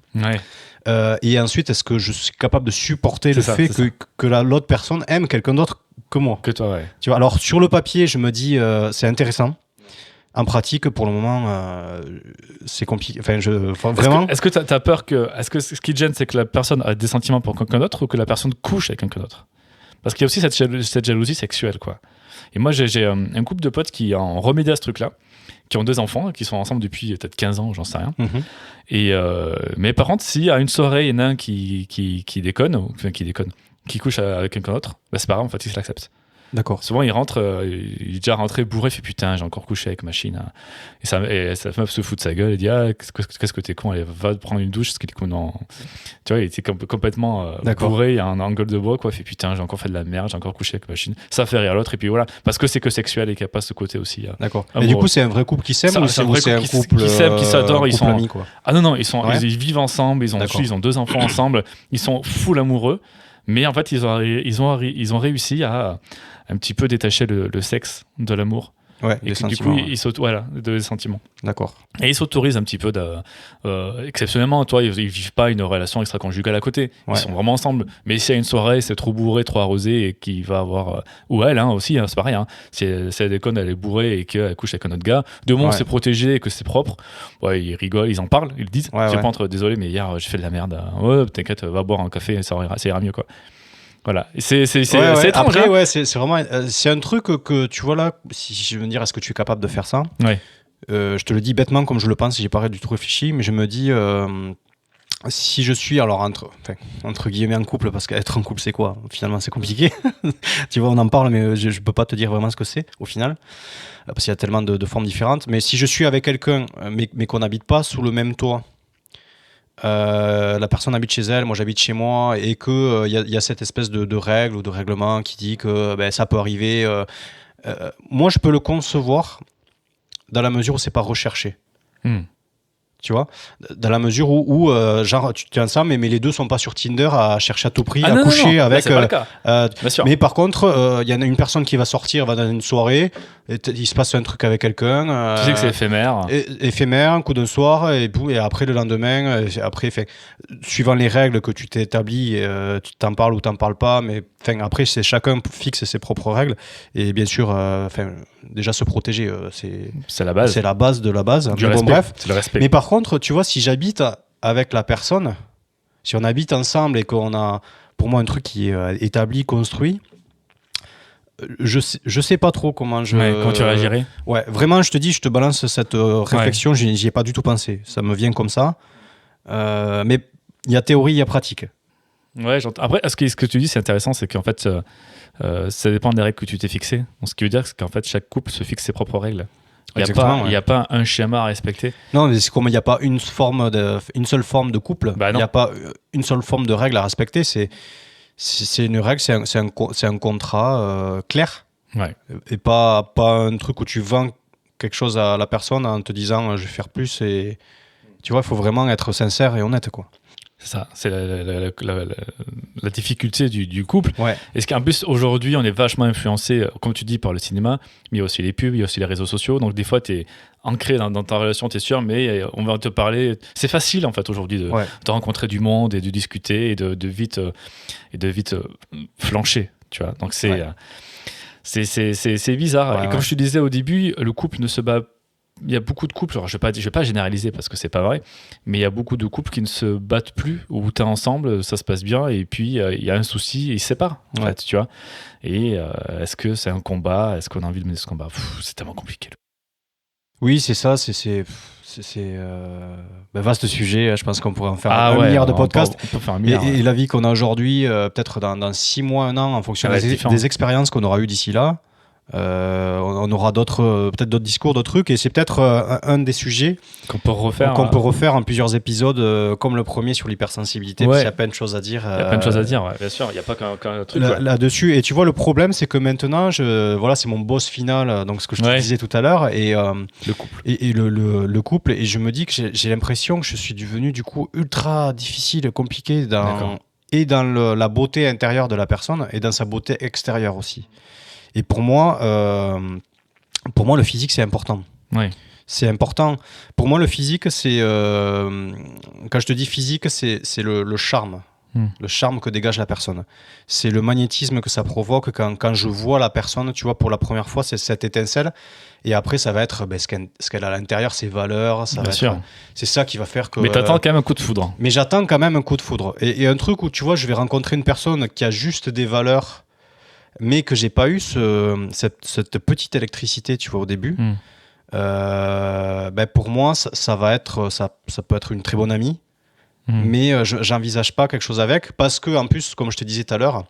Et ensuite, est-ce que je suis capable de supporter fait que l'autre personne aime quelqu'un d'autre que moi? Que toi, tu vois, alors sur le papier, je me dis c'est intéressant. En pratique, pour le moment, c'est compliqué. Vraiment. Est-ce que tu as peur que... Est-ce que ce qui te gêne, c'est que la personne a des sentiments pour quelqu'un d'autre ou que la personne couche avec quelqu'un d'autre? Parce qu'il y a aussi cette jalousie sexuelle, quoi. Et moi, j'ai un couple de potes qui ont remédié à ce truc-là, qui ont 2 enfants, qui sont ensemble depuis peut-être 15 ans, j'en sais rien. Et, mais par contre, s'il y a une soirée, il y en a un qui déconne, qui couche avec quelqu'un d'autre, c'est pas grave, en fait, il se l'accepte. D'accord. Souvent, il rentre, il est déjà rentré bourré, il fait putain, j'ai encore couché avec machine. Et sa meuf se fout de sa gueule et dit qu'est-ce que t'es con, allez, va prendre une douche, parce qu'il est con. Non. Tu vois, il était complètement bourré, il y a un gueule de bois, quoi. Il fait putain, j'ai encore fait de la merde, j'ai encore couché avec machine. Ça fait rire l'autre, et puis voilà, parce que c'est que sexuel et qu'il n'y a pas ce côté aussi. D'accord. Et du coup, c'est un vrai couple qui s'aime ou c'est un couple qui s'aime, qui s'adore, ils sont amis, quoi. Ah non, ils vivent ensemble, ils ont 2 enfants ensemble, ils sont full amoureux. Mais en fait, ils ont réussi à un petit peu détacher le sexe de l'amour. Ouais, et du coup, des sentiments. D'accord. Et ils s'autorisent un petit peu exceptionnellement, toi, ils vivent pas une relation extra-conjugale à côté. Ils sont vraiment ensemble. Mais s'il y a une soirée, c'est trop bourré, trop arrosé et qu'il va avoir... ou elle aussi, c'est pareil. Si elle déconne, elle est bourrée et qu'elle couche avec un autre gars. De moment, c'est protégé et que c'est propre. Ils rigolent, ils en parlent, ils le disent. Pas entre désolé, mais hier, j'ai fait de la merde. Ouais, t'inquiète, va boire un café, ça ira mieux, quoi. Voilà, c'est étrange. Après, c'est vraiment c'est un truc que tu vois là. Si je veux dire, est-ce que tu es capable de faire ça? Je te le dis bêtement comme je le pense, j'ai pas du tout réfléchi, mais je me dis si je suis alors entre guillemets en couple, parce qu'être en couple c'est quoi? Finalement c'est compliqué. Tu vois, on en parle, mais je peux pas te dire vraiment ce que c'est au final, parce qu'il y a tellement de formes différentes. Mais si je suis avec quelqu'un, mais qu'on n'habite pas sous le même toit. La personne habite chez elle, moi j'habite chez moi, et que y a cette espèce de règle ou de règlement qui dit que ça peut arriver. Moi je peux le concevoir dans la mesure où c'est pas recherché. Tu vois, dans la mesure où genre tu es ensemble mais les deux sont pas sur Tinder à chercher à tout prix à coucher avec. C'est pas le cas. Mais par contre, il y en a une personne qui va sortir, va dans une soirée, il se passe un truc avec quelqu'un. Tu sais que c'est éphémère. Éphémère, un coup d'un soir, et après le lendemain, suivant les règles que tu t'es établies, tu t'en parles ou t'en parles pas, mais après c'est chacun fixe ses propres règles, et bien sûr, déjà se protéger, c'est la base. C'est la base de la base. Du respect. Bref. C'est le respect. Mais par contre, tu vois, si j'habite avec la personne, si on habite ensemble et qu'on a, pour moi, un truc qui est établi, construit, je sais pas trop comment quand tu réagirais. Ouais, vraiment, je te balance cette réflexion, j'y ai pas du tout pensé. Ça me vient comme ça. Mais il y a théorie, il y a pratique. Ouais, après, ce que tu dis, c'est intéressant, c'est qu'en fait, ça dépend des règles que tu t'es fixées. Donc, ce qui veut dire qu'en fait, chaque couple se fixe ses propres règles. Il n'y a pas un schéma à respecter. Non, mais c'est comme il n'y a pas une seule forme de couple. Il n'y a pas une seule forme de règle à respecter. C'est une règle, c'est un contrat clair. Et pas un truc où tu vends quelque chose à la personne en te disant je vais faire plus. Et tu vois, il faut vraiment être sincère et honnête, quoi. C'est ça, c'est la difficulté du couple. Ouais. Et ce qu'en plus, aujourd'hui, on est vachement influencé, comme tu dis, par le cinéma, mais il y a aussi les pubs, il y a aussi les réseaux sociaux. Donc, des fois, tu es ancré dans ta relation, tu es sûr, mais on va te parler. C'est facile, en fait, aujourd'hui, de rencontrer du monde et de discuter et de vite flancher, tu vois. Donc, c'est bizarre. Et comme je te disais au début, le couple ne se bat. Il y a beaucoup de couples, alors je vais pas généraliser parce que c'est pas vrai, mais il y a beaucoup de couples qui ne se battent plus, où t'es ensemble, ça se passe bien, et puis il y a un souci, et ils se séparent, en fait, tu vois. Et est-ce que c'est un combat? Est-ce qu'on a envie de mener ce combat? C'est tellement compliqué. Oui, c'est ça, vaste sujet. Je pense qu'on pourrait en faire un milliard de podcasts. On peut faire un milliard. Et la vie qu'on a aujourd'hui, peut-être dans 6 mois, 1 an, en fonction des expériences qu'on aura eues d'ici là, on aura peut-être d'autres discours, d'autres trucs. Et c'est peut-être un des sujets qu'on peut refaire en plusieurs épisodes, comme le premier sur l'hypersensibilité. Parce qu'il y a plein de choses à dire. Il y a plein de choses à dire, bien sûr. Il n'y a pas qu'un truc. Là-dessus. Et tu vois, le problème, c'est que maintenant, c'est mon boss final, donc ce que je te disais tout à l'heure. Et, le couple. Et le couple. Et je me dis que j'ai l'impression que je suis devenu, du coup, ultra difficile, compliqué dans la beauté intérieure de la personne et dans sa beauté extérieure aussi. Et pour moi, le physique, c'est important. Oui. C'est important. Pour moi, le physique, c'est... quand je te dis physique, c'est le charme. Le charme que dégage la personne. C'est le magnétisme que ça provoque quand je vois la personne, tu vois, pour la première fois, c'est cette étincelle. Et après, ça va être ce qu'elle a à l'intérieur, ses valeurs. C'est ça qui va faire que... Mais t'attends quand même un coup de foudre. Mais j'attends quand même un coup de foudre. Et un truc où, tu vois, je vais rencontrer une personne qui a juste des valeurs, mais que j'ai pas eu cette petite électricité, tu vois, au début. Pour moi, ça peut être une très bonne amie, mais j'envisage pas quelque chose avec, parce que en plus, comme je te disais tout à l'heure,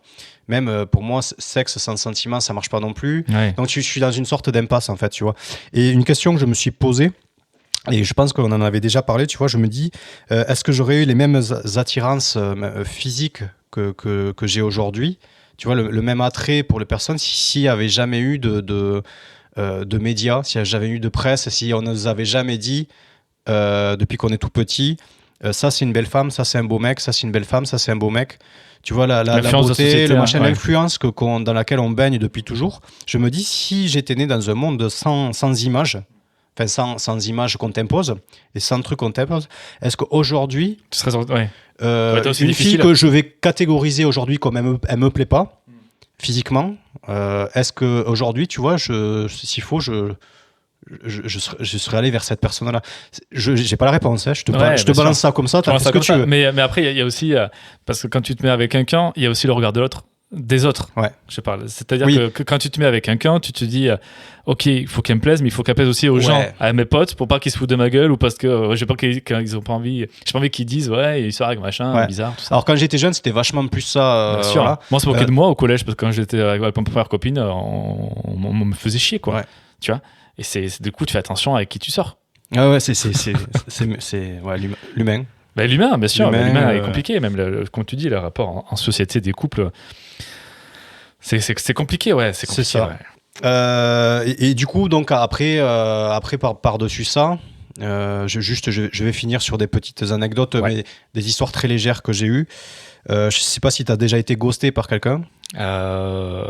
même pour moi, sexe sans sentiment, ça marche pas non plus. Ouais. Donc je suis dans une sorte d'impasse, en fait, tu vois. Et une question que je me suis posée, et je pense qu'on en avait déjà parlé, tu vois, je me dis, est-ce que j'aurais eu les mêmes attirances physiques que j'ai aujourd'hui, tu vois, le même attrait pour les personnes s'il n'y avait jamais eu de médias, s'il n'y avait jamais eu de presse, si on ne nous avait jamais dit depuis qu'on est tout petit, ça c'est une belle femme, ça c'est un beau mec, ça c'est une belle femme, ça c'est un beau mec. Tu vois, la beauté, le machin, l'influence dans laquelle on baigne depuis toujours. Je me dis, si j'étais né dans un monde sans images, enfin sans images qu'on t'impose et sans trucs qu'on t'impose, est-ce qu'aujourd'hui, une fille que je vais catégoriser aujourd'hui comme elle me plaît pas physiquement, est-ce qu'aujourd'hui, tu vois, s'il faut, je serais allé vers cette personne-là. J'ai pas la réponse, hein. Je te balance ça comme ça, tu fais ce que tu veux. Mais après, il y a aussi, parce que quand tu te mets avec quelqu'un, il y a aussi le regard de l'autre. Des autres, je parle. C'est-à-dire que quand tu te mets avec quelqu'un, tu te dis ok, il faut qu'elle me plaise, mais il faut qu'elle plaise aussi aux gens, à mes potes, pour pas qu'ils se foutent de ma gueule, ou parce que j'ai pas envie qu'ils disent il sort avec machin, bizarre, tout ça. Alors quand j'étais jeune, c'était vachement plus ça. Bien sûr. Moi, c'est moqué de moi au collège, parce que quand j'étais avec ma première copine, on me faisait chier, quoi. Tu vois. Et du coup, tu fais attention avec qui tu sors. Ah ouais, c'est l'humain. L'humain, bien sûr. L'humain est compliqué, même comme tu dis, le rapport en société des couples. C'est compliqué, c'est compliqué. C'est ça. Et du coup, donc après par-dessus ça, je vais finir sur des petites anecdotes, mais des histoires très légères que j'ai eues. Je sais pas si tu as déjà été ghosté par quelqu'un. Par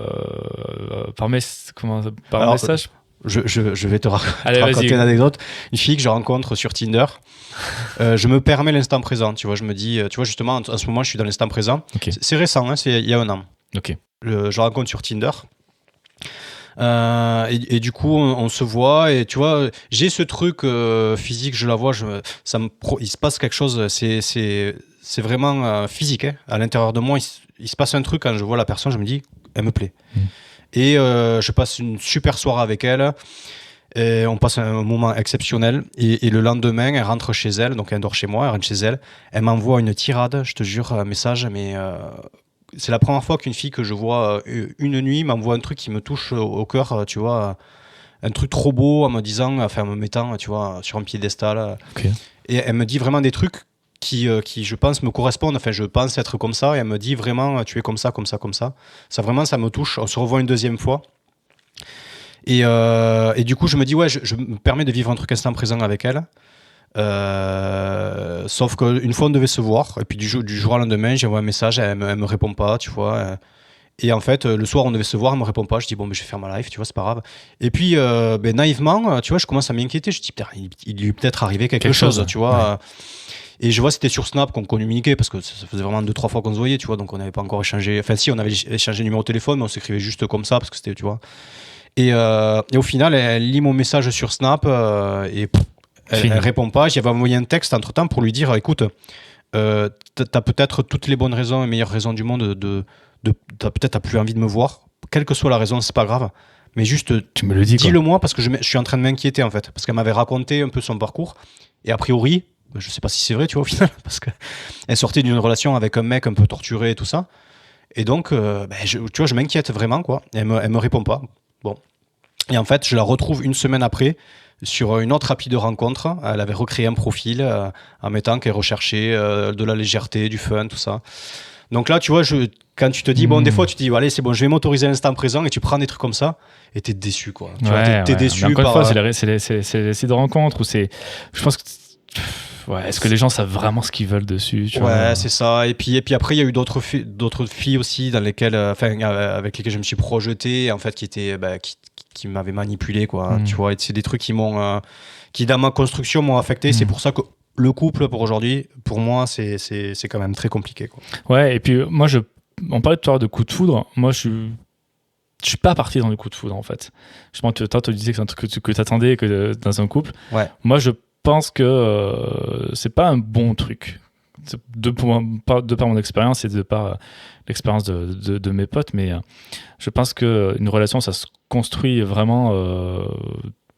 message. Je vais te raconter une anecdote. Une fille que je rencontre sur Tinder. Je me permets l'instant présent. Tu vois, je me dis, tu vois, justement, en ce moment, je suis dans l'instant présent. Okay. C'est récent, hein, c'est il y a 1 an. Ok. Je rencontre sur Tinder. Et du coup, on se voit. Et tu vois, j'ai ce truc physique, je la vois, il se passe quelque chose. C'est vraiment physique. Hein. À l'intérieur de moi, il se passe un truc quand je vois la personne, je me dis, elle me plaît. Et je passe une super soirée avec elle. Et on passe un moment exceptionnel. Et le lendemain, elle rentre chez elle. Donc elle dort chez moi, elle rentre chez elle. Elle m'envoie une tirade, je te jure, un message. Mais c'est la première fois qu'une fille que je vois une nuit m'envoie un truc qui me touche au cœur. Tu vois, un truc trop beau en me disant, enfin en me mettant, tu vois, sur un piédestal. Okay. Et elle me dit vraiment des trucs qui, je pense, me correspondent. Enfin, je pense être comme ça. Et elle me dit vraiment, tu es comme ça, comme ça, comme ça. Ça, vraiment, ça me touche. On se revoit une deuxième fois. Et du coup, je me dis, je me permets de vivre un truc instant présent avec elle. Sauf qu'une fois, on devait se voir. Et puis, du jour au lendemain, j'envoie un message. Elle me répond pas, tu vois. Et en fait, le soir, on devait se voir. Elle me répond pas. Je dis, bon, je vais faire ma life, tu vois, c'est pas grave. Et puis, naïvement, tu vois, je commence à m'inquiéter. Je dis, putain, il lui est peut-être arrivé quelque chose, tu vois. Et je vois, c'était sur Snap qu'on communiquait, parce que ça faisait vraiment 2-3 fois qu'on se voyait, tu vois, donc on n'avait pas encore échangé. Enfin, si, on avait échangé numéro de téléphone, mais on s'écrivait juste comme ça, parce que c'était, tu vois. Et au final, elle lit mon message sur Snap, et elle répond pas. J'avais envoyé un texte entre-temps pour lui dire, écoute, t'as peut-être toutes les bonnes raisons et meilleures raisons du monde t'as peut-être plus envie de me voir. Quelle que soit la raison, c'est pas grave. mais juste Tu me le dis, quoi. dis-le-moi parce que je suis en train de m'inquiéter en fait, parce qu'elle m'avait raconté un peu son parcours et a priori, je sais pas si c'est vrai, tu vois, au final, parce qu'elle sortait d'une relation avec un mec un peu torturé et tout ça, et donc, tu vois, je m'inquiète vraiment, quoi. Et elle me répond pas. Bon, et en fait, je la retrouve une semaine après sur une autre appli de rencontre. Elle avait recréé un profil en mettant qu'elle recherchait de la légèreté, du fun, tout ça. Donc là, tu vois, quand tu te dis, bon, des fois, tu te dis, allez, c'est bon, je vais m'autoriser l'instant présent et tu prends des trucs comme ça et t'es déçu, quoi. Tu vois, t'es déçu. Mais encore une fois, c'est les sites de rencontre ou c'est. Je pense que. Ouais, est-ce que les gens savent vraiment ce qu'ils veulent dessus, tu vois. C'est ça. Et puis après, il y a eu d'autres filles aussi dans lesquelles, avec lesquelles je me suis projeté, en fait, qui m'avaient manipulé, quoi. Tu vois, et c'est des trucs qui dans ma construction m'ont affecté. C'est pour ça que le couple pour aujourd'hui, pour moi, c'est quand même très compliqué, quoi. Ouais, et puis moi, on parlait tout à l'heure de coup de foudre. Moi, je suis pas parti dans le coup de foudre, en fait. Justement, toi, tu disais que c'est un truc que tu attendais dans un couple. Ouais. Moi, je pense que c'est pas un bon truc. De par mon expérience et de par l'expérience de mes potes, mais je pense qu'une relation, ça se construit vraiment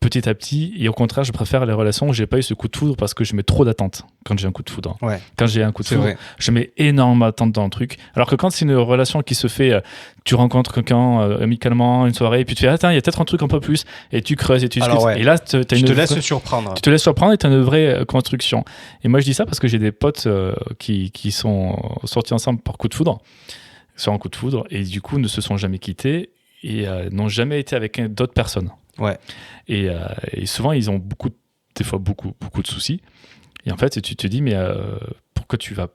petit à petit, et au contraire, je préfère les relations où j'ai pas eu ce coup de foudre parce que je mets trop d'attentes quand j'ai un coup de foudre. Ouais. Quand j'ai un coup de foudre, je mets énormément d'attentes dans le truc. Alors que quand c'est une relation qui se fait, tu rencontres quelqu'un amicalement, une soirée, et puis tu fais, attends, il y a peut-être un truc un peu plus, et tu creuses et tu discutes. Ouais. Et là, tu te laisses surprendre. Tu te laisses surprendre et tu as une vraie construction. Et moi, je dis ça parce que j'ai des potes qui sont sortis ensemble par coup de foudre, sur un coup de foudre, et du coup ne se sont jamais quittés et n'ont jamais été avec d'autres personnes. Ouais. Et souvent, ils ont des fois beaucoup de soucis. Et en fait, tu te dis, mais pourquoi tu vas...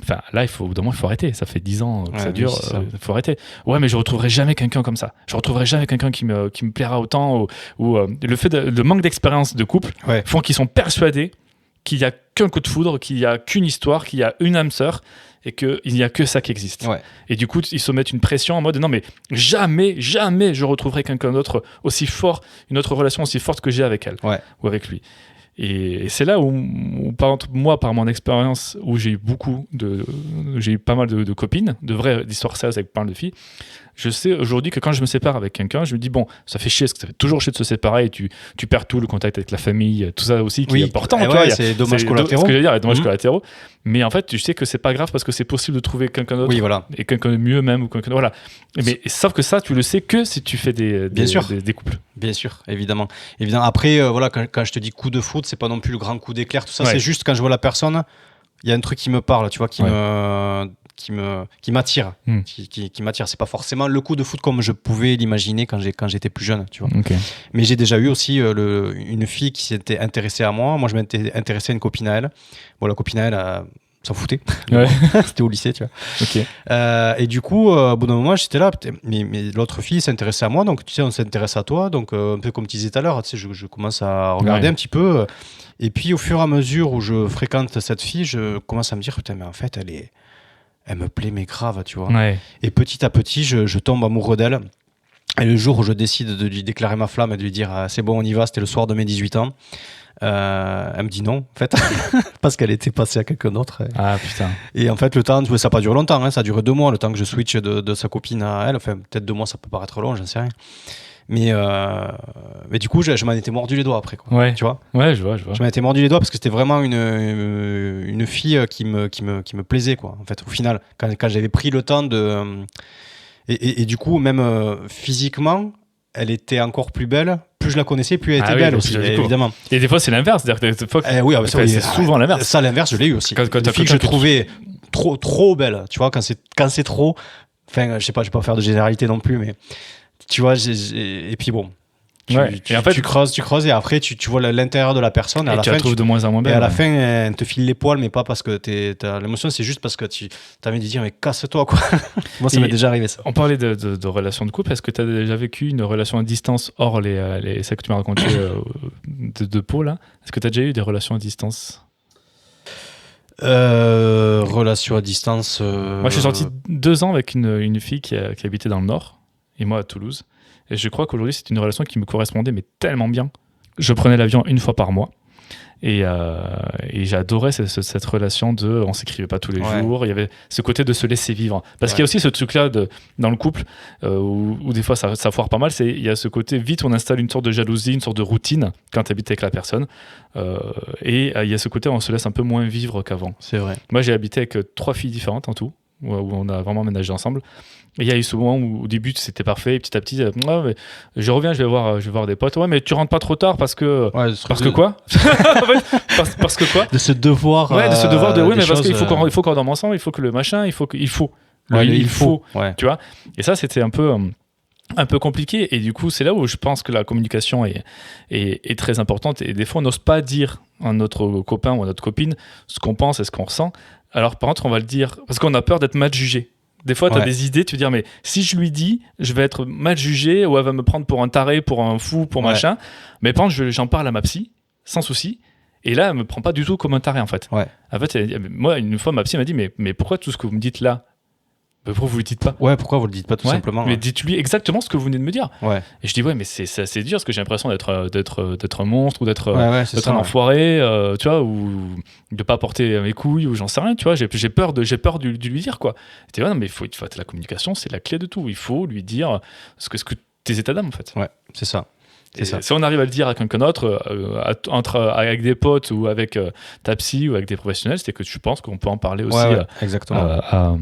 Enfin, là, au bout d'un moment, il faut arrêter. Ça fait 10 ans que ça dure, il faut arrêter. Ouais, mais je retrouverai jamais quelqu'un comme ça. Je retrouverai jamais quelqu'un qui me plaira autant. Ou le manque d'expérience de couple font qu'ils sont persuadés qu'il n'y a qu'un coup de foudre, qu'il n'y a qu'une histoire, qu'il y a une âme sœur, et qu'il n'y a que ça qui existe. Ouais. Et du coup, ils se mettent une pression en mode non, mais jamais je retrouverai quelqu'un d'autre aussi fort, une autre relation aussi forte que j'ai avec elle ou avec lui. Et c'est là où moi, par mon expérience, où j'ai eu pas mal de copines, de vraies histoires sérieuses avec pas mal de filles, je sais aujourd'hui que quand je me sépare avec quelqu'un, je me dis, bon, ça fait chier, parce que ça fait toujours chier de se séparer, et tu perds tout le contact avec la famille, tout ça aussi qui est important. C'est dommage collatéraux. Ce que j'allais dire, dommage collatéraux. Mais en fait, tu sais que c'est pas grave parce que c'est possible de trouver quelqu'un d'autre. Oui, voilà. Et quelqu'un de mieux même, ou quelqu'un. Voilà. Mais sauf que ça, tu le sais que si tu fais des couples. Bien sûr, évidemment. Après, quand je te dis coup de foudre, c'est pas non plus le grand coup d'éclair, tout ça. C'est juste quand je vois la personne, il y a un truc qui me parle, tu vois, qui m'attire, qui m'attire. C'est pas forcément le coup de foudre comme je pouvais l'imaginer quand j'étais plus jeune, tu vois. Okay. Mais j'ai déjà eu aussi une fille qui s'était intéressée à moi. Moi, je m'étais intéressé à une copine à elle. Bon, la copine à elle s'en foutait. C'était au lycée, tu vois. Okay. Et du coup, au bout d'un moment, j'étais là, mais l'autre fille s'intéressait à moi, donc tu sais, on s'intéresse à toi, donc un peu comme tu disais tout à l'heure, tu sais, je commence à regarder un petit peu. Et puis, au fur et à mesure où je fréquente cette fille, je commence à me dire, putain, mais en fait, elle me plaît, mais grave, tu vois. Ouais. Et petit à petit, je tombe amoureux d'elle. Et le jour où je décide de lui déclarer ma flamme et de lui dire, c'est bon, on y va, c'était le soir de mes 18 ans. Elle me dit non, en fait, parce qu'elle était passée à quelqu'un d'autre. Ah putain. Et en fait, le temps, ça n'a pas duré longtemps, hein, ça a duré 2 mois, le temps que je switch de sa copine à elle. Enfin, peut-être 2 mois, ça peut paraître long, j'en sais rien. Mais du coup, je m'en étais mordu les doigts après, quoi. Ouais. Tu vois ? Ouais, je vois. Je m'en étais mordu les doigts parce que c'était vraiment une fille qui me plaisait, quoi. En fait, au final, quand j'avais pris le temps de... Et du coup, même physiquement, elle était encore plus belle. Plus je la connaissais, plus elle était belle aussi, évidemment. Et des fois, c'est l'inverse. C'est-à-dire que des fois, c'est souvent l'inverse. Ça, l'inverse, je l'ai eu aussi. Quand une fille que je trouvais trop belle, tu vois, quand c'est trop... Enfin, je sais pas, je vais pas faire de généralité non plus, mais... Tu vois, et puis bon... Tu creuses et après tu vois l'intérieur de la personne et à la fin, trouves de moins en moins belle. Et à la fin, elle te file les poils, mais pas parce que t'as l'émotion, c'est juste parce que tu as envie de dire mais casse-toi, quoi. Moi, ça m'est déjà arrivé, ça. On parlait de relations de couple. Est-ce que tu as déjà vécu une relation à distance hors celles que tu m'as raconté de Pau, là? Est-ce que tu as déjà eu des relations à distance? Relations à distance. Moi, je suis sorti 2 ans avec une fille qui habitait dans le Nord et moi à Toulouse. Et je crois qu'aujourd'hui, c'est une relation qui me correspondait, mais tellement bien. Je prenais l'avion 1 fois par mois. Et j'adorais cette relation de on s'écrivait pas tous les jours, il y avait ce côté de se laisser vivre, parce qu'il y a aussi ce truc là dans le couple où des fois ça foire pas mal, il y a ce côté vite on installe une sorte de jalousie, une sorte de routine quand tu habites avec la personne, et il y a ce côté où on se laisse un peu moins vivre qu'avant. C'est vrai. Moi j'ai habité avec 3 filles différentes en tout, où on a vraiment ménagé ensemble. Et il y a eu ce moment où au début c'était parfait, et petit à petit mais je reviens, je vais voir des potes. Ouais, mais tu rentres pas trop tard parce que quoi parce que quoi, de ce devoir oui, mais parce qu'il faut qu'on dorme ensemble, il faut que le machin, il faut tu vois. Et ça c'était un peu compliqué, et du coup c'est là où je pense que la communication est très importante, et des fois on n'ose pas dire à notre copain ou à notre copine ce qu'on pense et ce qu'on ressent. Alors par contre on va le dire parce qu'on a peur d'être mal jugé. Des fois, tu as des idées, tu veux dire, mais si je lui dis, je vais être mal jugé, ou elle va me prendre pour un taré, pour un fou, pour machin. Mais par contre, j'en parle à ma psy, sans souci. Et là, elle me prend pas du tout comme un taré, en fait. En fait, moi, une fois, ma psy m'a dit, mais pourquoi tout ce que vous me dites là, pourquoi vous le dites pas ? Pourquoi vous le dites pas tout simplement ? Mais dites-lui exactement ce que vous venez de me dire. Et je dis mais c'est assez dur, parce que j'ai l'impression d'être un monstre, ou d'être un enfoiré, tu vois, ou de pas porter mes couilles, ou j'en sais rien, tu vois. J'ai peur de lui dire, quoi. Et tu dis non, mais la communication, c'est la clé de tout. Il faut lui dire ce que tes états d'âme, en fait. C'est ça. Si on arrive à le dire à quelqu'un d'autre, avec des potes, ou avec ta psy, ou avec des professionnels, c'est que je pense qu'on peut en parler aussi à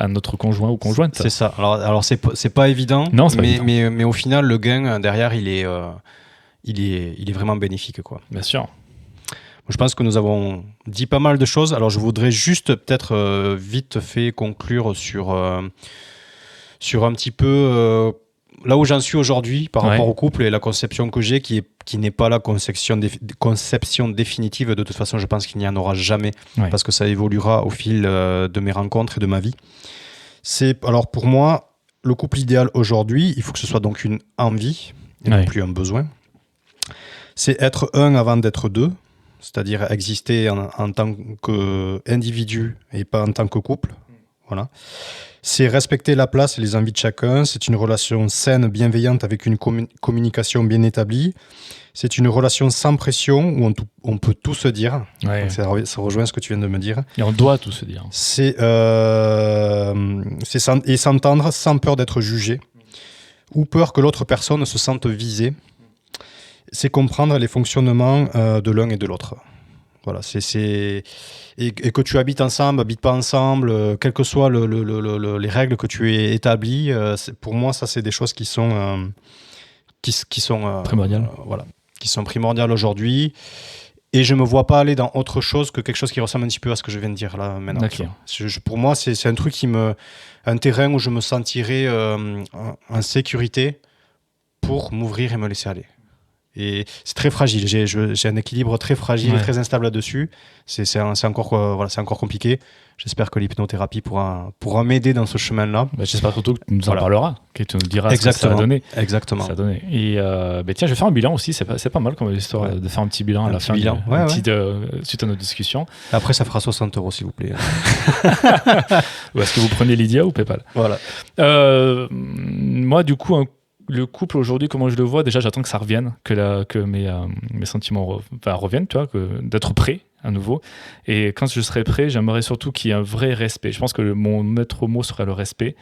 notre conjoint ou conjointe. C'est ça. Alors c'est pas évident, mais au final, le gain derrière, il est vraiment bénéfique, quoi. Bien sûr. Je pense que nous avons dit pas mal de choses. Alors je voudrais juste peut-être vite fait conclure sur un petit peu... là où j'en suis aujourd'hui par rapport au couple et la conception que j'ai, qui n'est pas la conception définitive. De toute façon, je pense qu'il n'y en aura jamais, parce que ça évoluera au fil de mes rencontres et de ma vie. Alors pour moi, le couple idéal aujourd'hui, il faut que ce soit donc une envie et non plus un besoin. C'est être un avant d'être deux, c'est-à-dire exister en tant qu'individu et pas en tant que couple. Voilà. C'est respecter la place et les envies de chacun. C'est une relation saine, bienveillante, avec une communication bien établie. C'est une relation sans pression, où on peut tout se dire. Donc ça rejoint ce que tu viens de me dire. Et on doit tout se dire. Et s'entendre sans peur d'être jugé, ou peur que l'autre personne se sente visée. C'est comprendre les fonctionnements de l'un et de l'autre. Voilà, et que tu habites ensemble, habites pas ensemble, quelles que soient les règles que tu aies établies, pour moi, ça, c'est des choses qui sont primordiales. Qui sont primordiales aujourd'hui. Et je me vois pas aller dans autre chose que quelque chose qui ressemble un petit peu à ce que je viens de dire là maintenant. Pour moi, c'est un truc un terrain où je me sentirais en sécurité pour m'ouvrir et me laisser aller. Et c'est très fragile. J'ai un équilibre très fragile et très instable là-dessus. C'est encore compliqué. J'espère que l'hypnothérapie pourra m'aider dans ce chemin-là. J'espère surtout que tu nous en parleras, que tu nous diras ce que ça a donné. Exactement. Ça a donné. Et tiens, je vais faire un bilan aussi. C'est pas mal comme histoire de faire un petit bilan à la fin. Suite à notre discussion. Après, ça fera 60 €, s'il vous plaît. Ou est-ce que vous prenez Lydia ou PayPal ? Voilà. Moi, du coup, le couple aujourd'hui, comment je le vois, déjà j'attends que ça revienne, que mes sentiments reviennent, tu vois, d'être prêt à nouveau. Et quand je serai prêt, j'aimerais surtout qu'il y ait un vrai respect. Je pense que mon maître mot serait le respect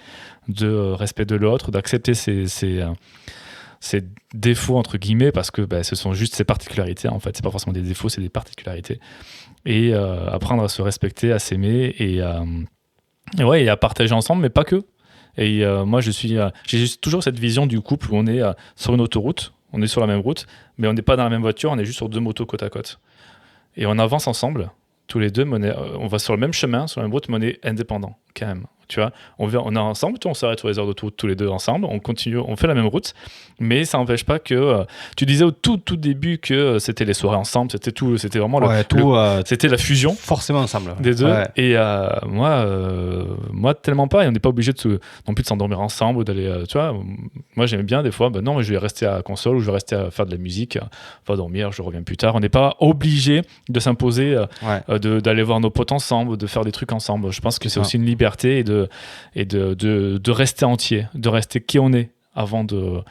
de l'autre, d'accepter ses défauts entre guillemets, parce que ce sont juste ses particularités, en fait. C'est pas forcément des défauts, c'est des particularités. Et apprendre à se respecter, à s'aimer et à partager ensemble, mais pas que. Et moi, j'ai toujours cette vision du couple où on est sur une autoroute, on est sur la même route, mais on n'est pas dans la même voiture, on est juste sur 2 motos côte à côte. Et on avance ensemble, tous les deux, mais on va sur le même chemin, sur la même route, mais on est indépendants, quand même. Tu vois, on est ensemble, on s'arrête sur les heures d'autoroute tous les deux ensemble, on continue, on fait la même route, mais ça n'empêche pas que tu disais au tout début que c'était les soirées ensemble, c'était vraiment c'était la fusion forcément ensemble des deux. Et moi tellement pas, et on n'est pas obligé non plus de s'endormir ensemble ou d'aller, tu vois, moi j'aimais bien des fois, non, mais je vais rester à la console ou je vais rester à faire de la musique, va dormir, je reviens plus tard. On n'est pas obligé de s'imposer d'aller voir nos potes ensemble, de faire des trucs ensemble. Je pense que c'est aussi une liberté et de rester entier, de rester qui on est avant d'être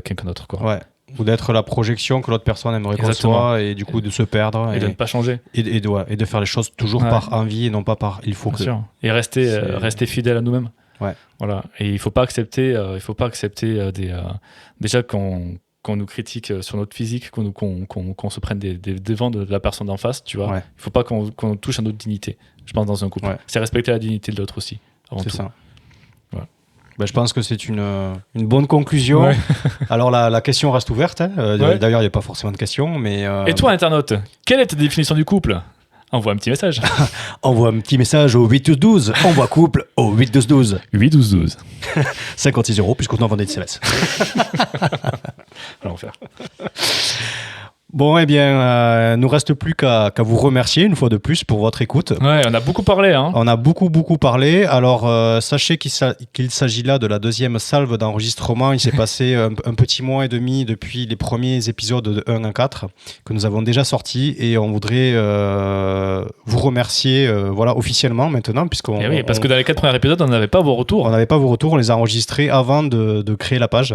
quelqu'un d'autre, quoi. ou d'être la projection que l'autre personne aimerait qu'on Exactement. soit, et du coup de se perdre Et de ne pas changer. et de faire les choses toujours Ouais. par envie et non pas par il faut Bien que. sûr. Et rester, C'est- rester fidèle à nous-mêmes. Ouais. Voilà. Et il faut pas accepter déjà qu'on nous critique sur notre physique, qu'on se prenne des devants de la personne d'en face, tu vois. Ouais. Il faut pas qu'on touche à notre dignité, je pense, dans un couple. Ouais. C'est respecter la dignité de l'autre aussi, avant C'est tout. ça. Voilà. Ben, je pense que c'est une bonne conclusion. Ouais. Alors la question reste ouverte. Hein. Ouais. D'ailleurs, il n'y a pas forcément de question, mais Et toi, internaute, quelle est ta définition du couple ? Envoie un petit message. envoie un petit message au 81212. Envoie couple au 81212. 8-12-12. 56 € puisqu'on en vend des SMS. L'enfer. Bon, eh bien, nous reste plus qu'à vous remercier une fois de plus pour votre écoute. Ouais, on a beaucoup parlé, hein. On a beaucoup parlé. Alors, sachez qu'il s'agit là de la deuxième salve d'enregistrement. Il s'est passé un petit mois et demi depuis les premiers épisodes de 1 à 4 que nous avons déjà sortis. Et on voudrait vous remercier voilà, officiellement maintenant, puisqu'on Et oui, parce que dans les 4 premiers épisodes, on n'avait pas vos retours. on n'avait pas vos retours. On les a enregistrés avant de créer la page.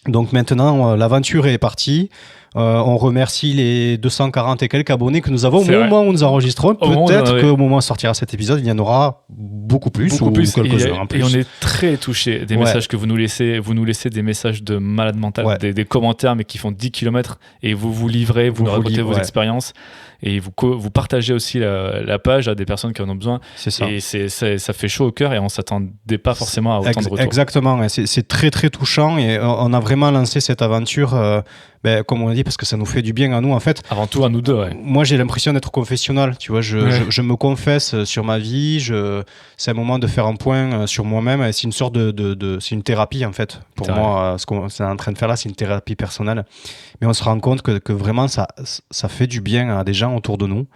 Donc maintenant, l'aventure est partie. On remercie les 240 et quelques abonnés que nous avons au C'est vrai. moment où nous enregistrons. Au moment où Peut-être on- qu'au moment où sortira cet épisode, il y en aura beaucoup plus Beaucoup ou plus. quelques-uns en plus. Et on est très touchés des Ouais. messages que vous nous laissez. Vous nous laissez des messages de malade mental, Ouais. des commentaires, mais qui font 10 km. Et vous vous livrez, vous nous racontez livrez, vos ouais. expériences. Et vous partagez aussi la page à des personnes qui en ont besoin. C'est ça. Et ça fait chaud au cœur. Et on ne s'attendait pas forcément à autant de retours. Exactement, et c'est très très touchant et on a vraiment lancé cette aventure, comme on a dit, parce que ça nous fait du bien à nous en fait. Avant tout, à nous deux, ouais. Moi j'ai l'impression d'être confessionnal, tu vois, Ouais. je me confesse sur ma vie, c'est un moment de faire un point sur moi-même, et c'est une sorte c'est une thérapie en fait. Pour C'est moi, ce qu'on est en train de faire là, c'est une thérapie personnelle. Mais on se rend compte que vraiment ça fait du bien à des gens autour de nous.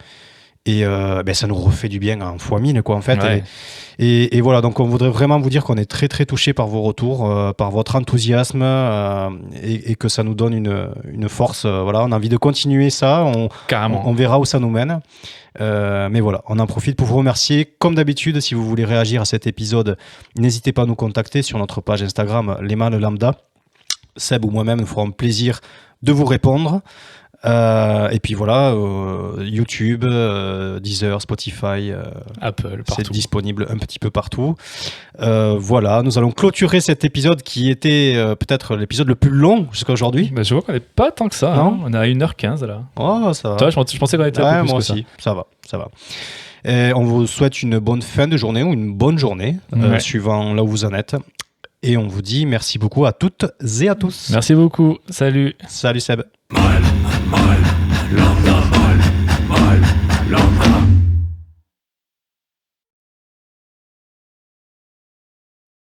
Et ça nous refait du bien en fois 1000 quoi en fait. Ouais. Et voilà, donc on voudrait vraiment vous dire qu'on est très très touché par vos retours, par votre enthousiasme, et que ça nous donne une force. Voilà, on a envie de continuer ça, Carrément. on verra où ça nous mène. Mais voilà, on en profite pour vous remercier. Comme d'habitude, si vous voulez réagir à cet épisode, n'hésitez pas à nous contacter sur notre page Instagram, Les Mâles Lambda. Seb ou moi-même nous ferons plaisir de vous répondre. Et puis voilà, YouTube, Deezer, Spotify, Apple, c'est partout. disponible un petit peu partout. Voilà, nous allons clôturer cet épisode qui était peut-être l'épisode le plus long jusqu'à aujourd'hui. Bah, je vois qu'on n'est pas tant que ça. Non. Hein. On est à 1h15 là. Oh, ça va. Toi, je pensais qu'on était un Ouais, peu plus moi que ça. aussi, ça va. Et on vous souhaite une bonne fin de journée ou une bonne journée, Ouais. suivant là où vous en êtes. Et on vous dit merci beaucoup à toutes et à tous. Merci beaucoup. Salut. Salut Seb. Mile,